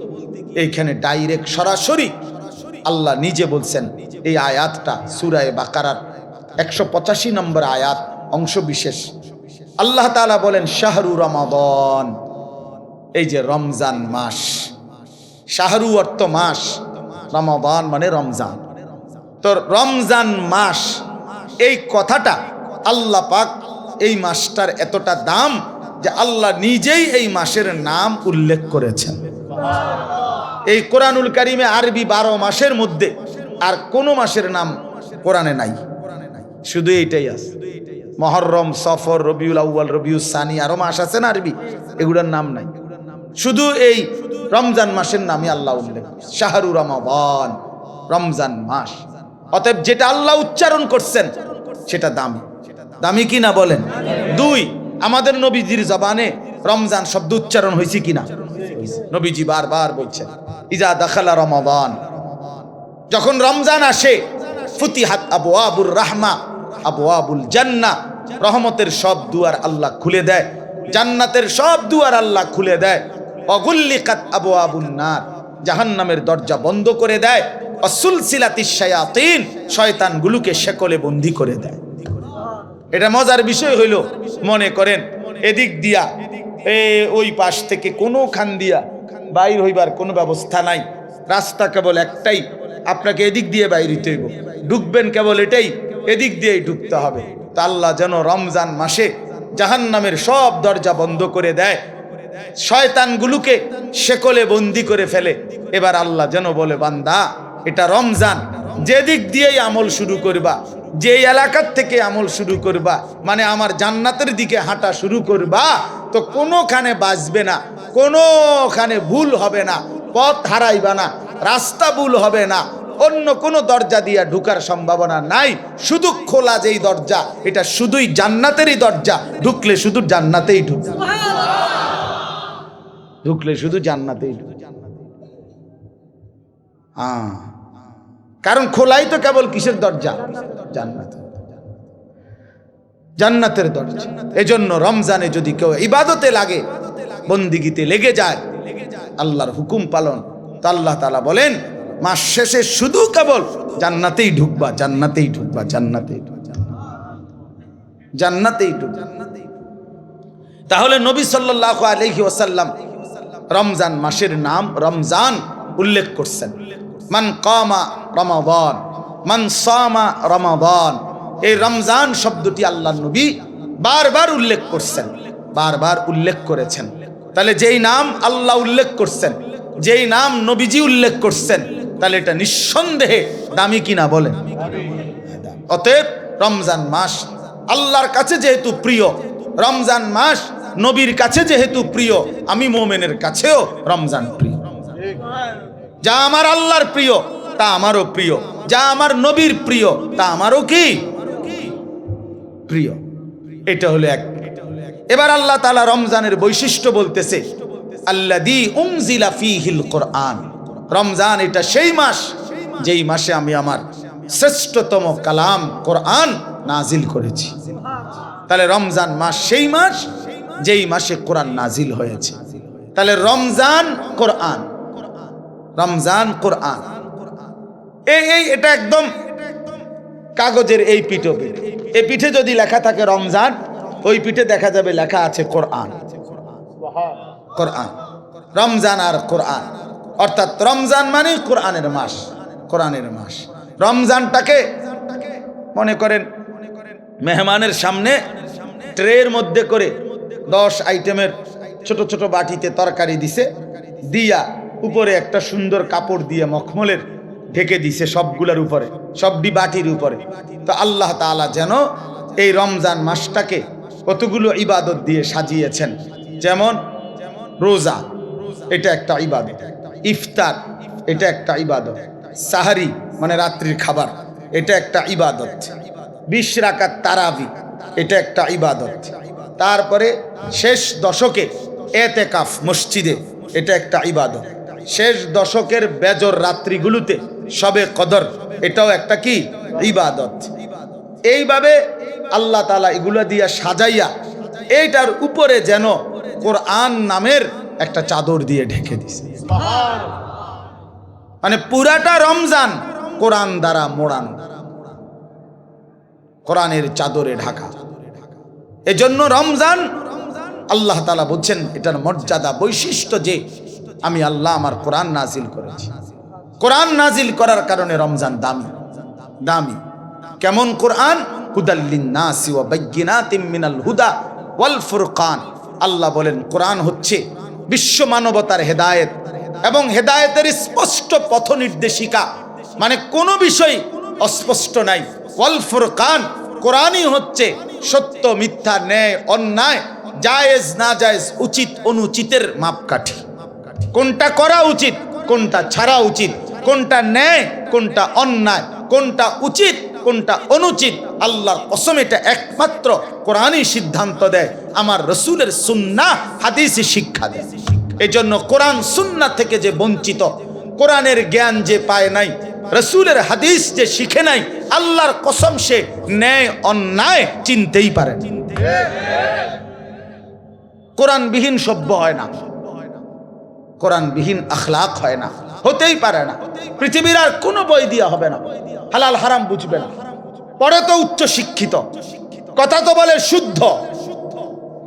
এইখানে ডাইরেক্ট সরাসরি আল্লাহ নিজে বলছেন। এই আয়াতটা সূরা বাকারার 185 নম্বর আয়াত অংশ বিশেষ। আল্লাহ তাআলা বলেন, শাহরু রমাদান, এই যে রমজান মাস, শাহরু অর্থ মাস, রমাদান মানে রমজান। তো রমজান মাস, এই কথাটা আল্লাহ পাক এই মাসটার এতটা দাম যে আল্লাহ নিজেই এই মাসের নাম উল্লেখ করেছেন। এই কোরআনুল কারিমে আরবি 12 মাসের মধ্যে আর কোন মাসের নাম কোরআনে নাই, শুধু এইটাই আছে। মুহররম, সফর, রবিউল আউয়াল, রবিউল সানি, আরো মাস আছে না আরবি, এগুলোর নাম নাই। শুধু এই রমজান মাসের নামই আল্লাহ উল্লেখ, শাহরু রমাদান, রমজান মাস। অতএব যেটা আল্লাহ উচ্চারণ করছেন সেটা দামি। দামি কিনা বলেন? 2, আমাদের নবীজির জবানে রমজান শব্দ উচ্চারণ হয়েছে কিনা? নবীজি বারবার বলছেন, ইজা দাখালা রমাদান, যখন রমজান আসে, ফুতিহাত আবওয়াবুর রাহমা, আবওয়াবুল জান্নাহ, রহমতের সব দুয়ার আল্লাহ খুলে দেয়, জান্নাতের সব দুয়ার আল্লাহ খুলে দেয়। অগুল্লিকাত আবওয়াবুন নার, জাহান্নামের দরজা বন্ধ করে দেয়। অসুলসিলাতিশ শায়াতিন, শয়তানগুলোকে শেকলে বন্দী করে দেয়। এটা মজার বিষয় হইল, মনে করেন এদিক দিয়া ওই পাশ থেকে কোনো খান দিয়া বাইর হইবার কোনো ব্যবস্থা নাই, রাস্তা কেবল একটাই, আপনাকে এদিক দিয়ে বাইর হইতে হইব, ঢুকবেন কেবল এটাই, এদিক দিয়েই ঢুকতে হবে। তা আল্লাহ যেন রমজান মাসে জাহান্নামের সব দরজা বন্ধ করে দেয়, শয়তানগুলোকে শেকলে বন্দী করে ফেলে। এবার আল্লাহ যেন বলে, বান্দা এটা রমজান, যেদিক দিয়েই আমল শুরু করবা, যে এলাকার থেকে আমল শুরু করবা, মানে আমার জান্নাতের দিকে হাঁটা শুরু করবা, তো কোনোখানে বাঁচবে না, কোনোখানে ভুল হবে না, পথ হারাইবা না, রাস্তা ভুল হবে না, অন্য কোনো দরজা দিয়া ঢুকার সম্ভাবনা নাই। শুধু খোলা যেই দরজা, এটা শুধুই জান্নাতেরই দরজা, ঢুকলে শুধু জান্নাতেই ঢুকবে, ঢুকলে শুধু জান্নাতেই ঢুকবে। কারণ খোলাই তো কেবল কিসের দরজা? জান্নাতের, জান্নাতের দরজা। এজন্য রমজানে যদি কেউ ইবাদতে লাগে, বন্দিগিতে লেগে যায়, আল্লাহর হুকুম পালন, তো আল্লাহ তাআলা বলেন মাস শেষে শুধু কেবল জান্নাতেই ঢুকবা, জান্নাতেই ঢুকবা, জান্নাতেই ঢুকবা, জান্নাতেই ঢুকবা। তাহলে নবী সাল্লাল্লাহু আলাইহি ওয়াসাল্লাম রমজান মাসের নাম রমজান উল্লেখ করছেন। মান কামা রমাদান, মান সামা রমাদান, এই রমজান শব্দটি আল্লাহ নবী বারবার উল্লেখ করছেন, বারবার উল্লেখ করেছেন। তাহলে যেই নাম আল্লাহ উল্লেখ করছেন, যেই নাম নবীজি উল্লেখ করছেন, তাহলে এটা নিঃসন্দেহে দামি কিনা বলেন? অতএব রমজান মাস আল্লাহর কাছে যেহেতু প্রিয়, রমজান মাস নবীর কাছে যেহেতু প্রিয়, আমি মোমেনের কাছেও রমজান প্রিয়। যা আমার আল্লাহর প্রিয় তা আমারও প্রিয়, যা আমার নবীর প্রিয় তা আমারও কি প্রিয়। এটা হলো এক। এবার আল্লাহ তাআলা রমজানের বৈশিষ্ট্য বলতেছে, আল্লাযী উনজিলা ফীহিল কোরআন, রমজান এটা সেই মাস যেই মাসে আমি আমার শ্রেষ্ঠতম কালাম কোরআন নাজিল করেছি। তাহলে রমজান মাস সেই মাস যেই মাসে কোরআন নাজিল হয়েছে। তাহলে রমজান কোরআন, রমজান কোরআন, এই এটা একদম কাগজের এই পিঠে, এই পিঠে যদি লেখা থাকে রমজান, ওই পিঠে দেখা যাবে লেখা আছে কোরআন। কোরআন, রমজান আর কোরআন, অর্থাৎ রমজান মানে কোরআনের মাস, কোরআনের মাস। রমজানটাকে মনে করেন মেহমানের সামনে ট্রের মধ্যে করে 10 আইটেমের ছোট ছোট বাটিতে তরকারি দিছে, দিয়া উপরে একটা সুন্দর কাপড় দিয়ে মখমলের ঢেকে দিছে সবগুলোর উপরে, সবটি বাটির উপরে। তো আল্লাহ তাআলা যেন এই রমজান মাসটাকে কতগুলো ইবাদত দিয়ে সাজিয়েছেন। যেমন রোজা, এটা একটা ইবাদত। ইফতার, এটা একটা ইবাদত। সাহারি মানে রাত্রির খাবার, এটা একটা ইবাদত। 20 রাকাত তারাবি, এটা একটা ইবাদত। তারপরে শেষ দশকে এতেকাফ মসজিদে, এটা একটা ইবাদত। শেষ দশকের বেজর রাত্রিগুলোতে শবে কদর, এটাও একটা কি ইবাদত। এইভাবে আল্লাহ তাআলা এগুলো দিয়া সাজাইয়া এইটার উপরে যেন কোরআন নামের একটা চাদর দিয়ে ঢেকে দিছে। মানে পুরাটা রমজান কোরআন দ্বারা মোড়ানো, কোরআনের চাদরে ঢাকা। এজন্য রমজান আল্লাহ তাআলা বলছেন এটার মর্যাদা বৈশিষ্ট্য যে আমি আল্লাহ আমার কোরআন নাজিল করেছি। কোরআন নাজিল করার কারণে রমজান দামি, দামি। কেমন কোরআন? হুদাল লিন্নাসি ওয়া বাইয়িনাতিম মিনাল হুদা ওয়াল ফুরকান। আল্লাহ বলেন কোরআন হচ্ছে বিশ্ব মানবতার হেদায়েত এবং হেদায়েতের স্পষ্ট পথ নির্দেশিকা, মানে কোনো বিষয় অস্পষ্ট নাই। ওয়াল ফুরকান, কোরআনই হচ্ছে সত্য মিথ্যা, ন্যায় অন্যায়, জায়েজ না জায়েজ, উচিত অনুচিতের মাপকাঠি। কোনটা করা উচিত, কোনটা ছাড়া উচিত, কোনটা ন্যায়, কোনটা অন্যায়, কোনটা উচিত, কোনটা অনুচিত, আল্লাহর কসম এটা একমাত্র কোরআনই সিদ্ধান্ত দেয়। আমার রসুলের সুন্নাহ হাদিসে শিক্ষা দেয়। এজন্য কোরআন সুন্নাহ থেকে যে বঞ্চিত, কোরআনের জ্ঞান যে পায় নাই, রসুলের হাদিস যে শিখে নাই, আল্লাহর কসম সে ন্যায় অন্যায় চিনতেই পারে। কোরআনবিহীন সভ্য হয় না, কোরআনবিহীন আখলাক হয় না, হতেই পারে না। পৃথিবীর আর কোনো বই দিয়া হবে না, হালাল হারাম বুঝবে না। পরে তো উচ্চ শিক্ষিত, কথা তো বলে শুদ্ধ,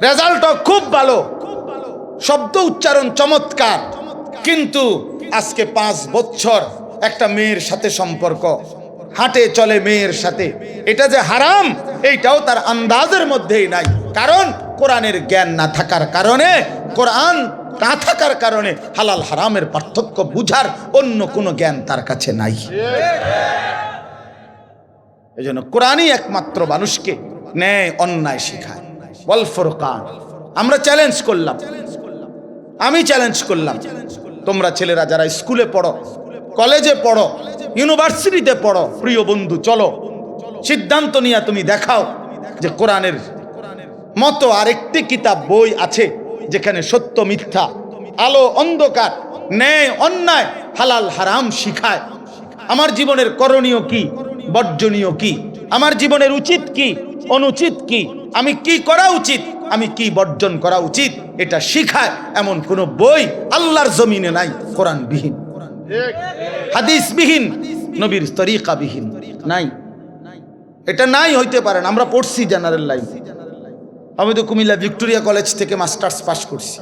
রেজাল্টও খুব ভালো, শব্দ উচ্চারণ চমৎকার, কিন্তু আজকে 5 বছর একটা মেয়ের সাথে সম্পর্ক, হাঁটে চলে মেয়ের সাথে, এটা যে হারাম এইটাও তার আন্দাজের মধ্যেই নাই। কারণ কোরআনের জ্ঞান না থাকার কারণে, কোরআন না থাকার কারণে হালাল হারামের পার্থক্য বুঝার অন্য কোনো জ্ঞান তার কাছে নাই। এজন্য কোরআনই একমাত্র মানুষকে ন্যায় অন্যায় শেখায়। ওয়াল ফুরকান। আমরা চ্যালেঞ্জ করলাম, আমি চ্যালেঞ্জ করলাম, তোমরা ছেলেরা যারা স্কুলে পড়ো, কলেজে পড়ো, ইউনিভার্সিটিতে পড়ো, প্রিয় বন্ধু চলো সিদ্ধান্ত নিয়ে তুমি দেখাও যে কোরআনের মতো আরেকটি কিতাব বই আছে যেখানে সত্য মিথ্যা, আলো অন্ধকার, ন্যায় অন্যায়, হালাল হারাম শিখায়। আমার জীবনের করণীয় কি, বর্জনীয় কি, আমার জীবনের উচিত কি, অনুচিত কি, আমি কি করা উচিত, আমি কি বর্জন করা উচিত, এটা শিখায় এমন কোন বই আল্লাহর জমিনে নাই কোরআনবিহীন, হাদিসবিহীন, নবীর তরিকাবিহীন নাই। এটা নাই, হইতে পারে না। আমরা পড়ছি জেনারেল লাইন, আমি তো কুমিল্লা ভিক্টোরিয়া কলেজ থেকে মাস্টার্স পাস করছি,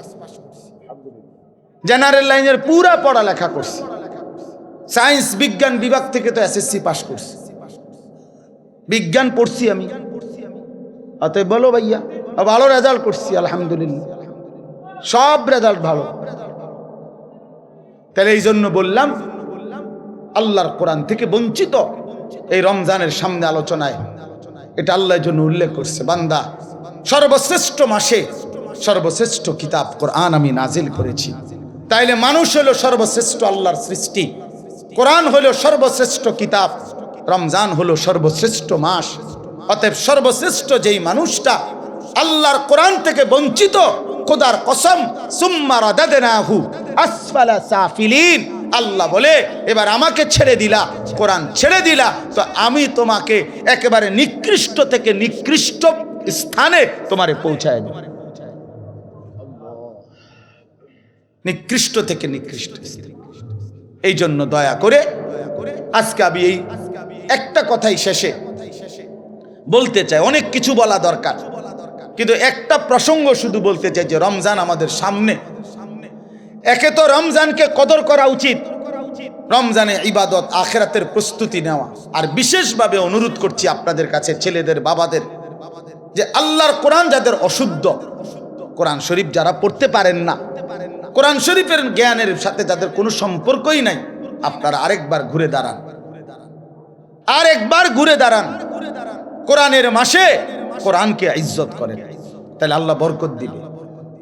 জেনারেল লাইনের পুরা পড়ালেখা করছি, সায়েন্স বিজ্ঞান বিভাগ থেকে তো এসএসসি পাস করছি, বিজ্ঞান পড়ছি আমি। অতএব বলো ভাইয়া, ভালো রেজাল্ট করছি আলহামদুলিল্লাহ, সব রেজাল্ট ভালো। তাহলে এই জন্য বললাম আল্লাহর কোরআন থেকে বঞ্চিত এই রমজানের সামনে আলোচনায় এটা আল্লাহর জন্য উল্লেখ করছে, বান্দা সর্বশ্রেষ্ঠ মাসে সর্বশ্রেষ্ঠ কিতাব কোরআন আমি নাজিল করেছি। তাইলে মানুষ হলো সর্বশ্রেষ্ঠ আল্লাহর সৃষ্টি, কোরআন হলো সর্বশ্রেষ্ঠ কিতাব, রমজান হলো সর্বশ্রেষ্ঠ মাস। অতএব সর্বশ্রেষ্ঠ যেই মানুষটা আল্লাহর কোরআন থেকে বঞ্চিত, খোদার কসম সুম্মা রাদাদনাহু আসফালা সাফিলিন, আল্লাহ বলে এবার আমাকে ছেড়ে দিলা, কোরআন ছেড়ে দিলা, তো আমি তোমাকে একেবারে নিকৃষ্ট থেকে নিকৃষ্ট স্থানে তোমারে পৌঁছায় দেবে, নিকৃষ্ট থেকে নিকৃষ্ট। এই জন্য দয়া করে আজকে আমি এই একটা কথাই শেষে বলতে চাই, অনেক কিছু বলা দরকার, কিন্তু একটা প্রসঙ্গ শুধু বলতে চাই যে রমজান আমাদের সামনে। একে তো রমজানকে কদর করা উচিত, রমজানে ইবাদত আখিরাতের প্রস্তুতি নেওয়া। আর বিশেষভাবে অনুরোধ করছি আপনাদের কাছে, ছেলেদের বাবাদের, যে আল্লাহর কোরআন যাদের অশুদ্ধ, কোরআন শরীফ যারা পড়তে পারেন না, কোরআন শরীফের জ্ঞানের সাথে যাদের কোনো সম্পর্কই নাই, আপনারা আরেকবার ঘুরে দাঁড়ান, আরেকবার ঘুরে দাঁড়ান। কোরআনের মাসে কোরআনকে ইজ্জত করেন, তাহলে আল্লাহ বরকত দিবে।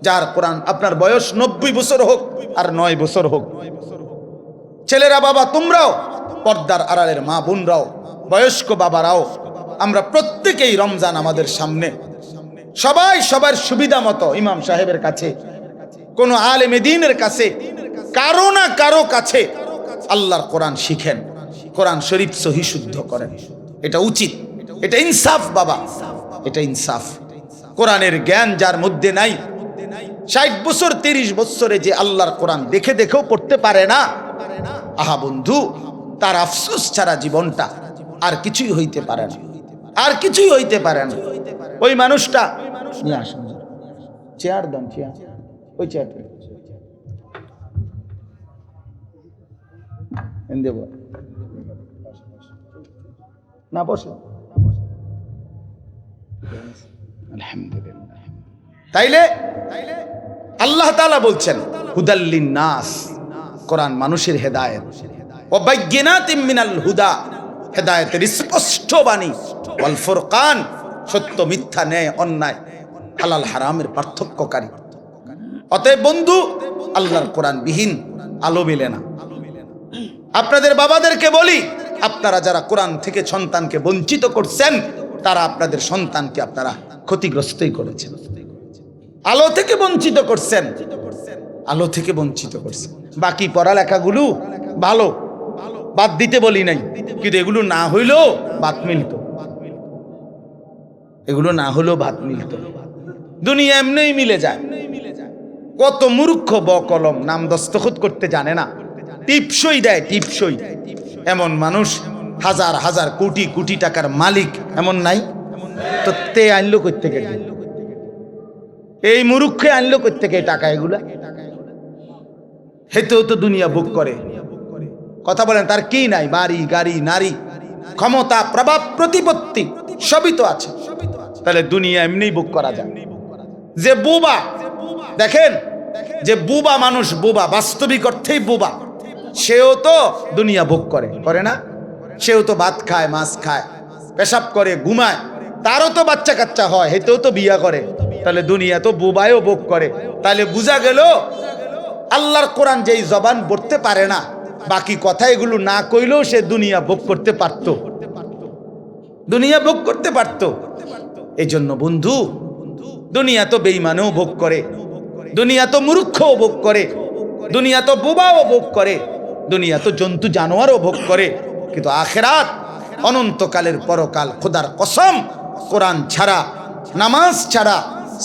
যার কোরআন, আপনার বয়স 90 বছর হোক আর 9 বছর হোক, ছেলেরা বাবা তোমরাও, পর্দার আড়ালের মা বোনরাও, বয়স্ক বাবারাও, আমরা প্রত্যেকেই রমজান আমাদের সামনে, সবাই সবার সুবিধা মতো ইমাম সাহেবের কাছে, কোন আলেমে দ্বীনের কাছে, কারো না কারো কাছে আল্লাহর কোরআন শিখেন, কোরআন শরীফ সহি শুদ্ধ করেন। এটা উচিত, এটা ইনসাফ বাবা, এটা ইনসাফ। কোরআনের জ্ঞান যার মধ্যে নাই, 60 বছর 30 বছরে যে আল্লাহর কোরআন দেখে দেখেও পড়তে পারে না, আহা বন্ধু, তার আফসোস ছাড়া জীবনটা আর কিছুই হইতে পারে না, আর কিছুই হইতে পারে না। ওই মানুষটা নিয়ে আসুন, চেয়ার দেন, চেয়ার, ওই চেয়ারটা দেব না, বসে। আলহামদুলিল্লাহ। তাইলে আল্লাহ তাআলা বলছেন হুদাল্লিন নাস, কোরআন মানুষের হেদায়েত, ও বাইয়িনাতিম মিনাল হুদা, হেদায়েতের স্পষ্ট বাণী, ওয়াল ফুরকান, সত্য মিথ্যা, ন্যায় অন্যায়, হালাল হারামের পার্থক্যকারী। অতএব বন্ধু, আল্লাহর কোরআন বিহীন আলো মেলে না। আপনাদের বাবাদেরকে বলি, আপনারা যারা কোরআন থেকে সন্তানকে বঞ্চিত করছেন, তারা আপনাদের সন্তানকে আপনারা ক্ষতিগ্রস্তই করেছেন। আলো থেকে বঞ্চিত করছেন, আলো থেকে বঞ্চিত করছেন। বাকি পড়ালেখাগুলো ভালো, বাদ দিতে বলি নাই, কিন্তু এগুলো না হইলেও ভাত মিলত, এগুলো না হলেও ভাত মিলত। দুনিয়া এমনিই মিলে যায়। কত মূর্খ বকলম, নাম দস্তখত করতে জানে না, টিপসই দেয়, টিপসই। এমন মানুষ হাজার হাজার কোটি কোটি টাকার মালিক এমন নাই? তো তে আনলো কই থেকে? এই মূর্খে আনলো কই থেকে টাকা? এগুলা হেতেও তো দুনিয়া ভোগ করে। কথা বলেন, তার কি নাই? বাড়ি গাড়ি, নারী, ক্ষমতা, প্রভাব, প্রতিপত্তি সবই তো আছে। তাহলে দুনিয়া এমনি ভোগ করা যায়। যে বুবা, দেখেন, যে বুবা মানুষ, বুবা, বাস্তবিক অর্থেই বুবা, সেও তো দুনিয়া ভোগ করে, করে না? সেও তো ভাত খায়, মাছ খায়, পেশাব করে, ঘুমায়, তারও তো বাচ্চা কাচ্চা হয়, হেতেও তো বিয়া করে। তাহলে দুনিয়া তো বুবায়ও ভোগ করে। তাহলে বুঝা গেল আল্লাহর কোরআন যেই জবান পড়তে পারে না, বাকি কথা এগুলো না কইলেও সে দুনিয়া ভোগ করতে পারত, দুনিয়া ভোগ করতে পারত। এই জন্য বন্ধু, দুনিয়া তো বেঈমানও ভোগ করে, দুনিয়া তো মূর্খও ভোগ করে, দুনিয়া তো বোবাও ভোগ করে, দুনিয়া তো জন্তু জানোয়ারও ভোগ করে, কিন্তু আখিরাত, অনন্তকালের পরকাল, খোদার কসম, কোরআন ছাড়া, নামাজ ছাড়া,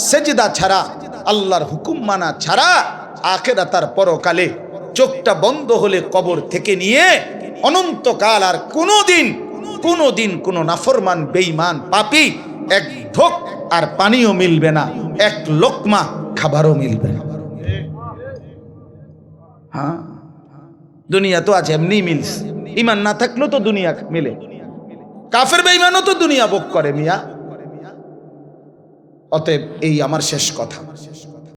সেজদা ছাড়া, আল্লাহর হুকুম মানা ছাড়া, আখিরাত আর পরকালে চোখটা বন্ধ হলে কবর থেকে নিয়ে অনন্তকাল আর কোনোদিন কোনো নাফরমান, বেঈমান, পাপী এক ঢোক আর পানিও মিলবে না, এক লোকমা খাবারও মিলবে না। হ্যাঁ, দুনিয়া তো আজ এমনি মিলছে, ইমান না থাকলেও তো দুনিয়া মিলে। কাফের বেঈমানও তো দুনিয়া ভোগ করে মিয়া। অতএব এই আমার শেষ কথা।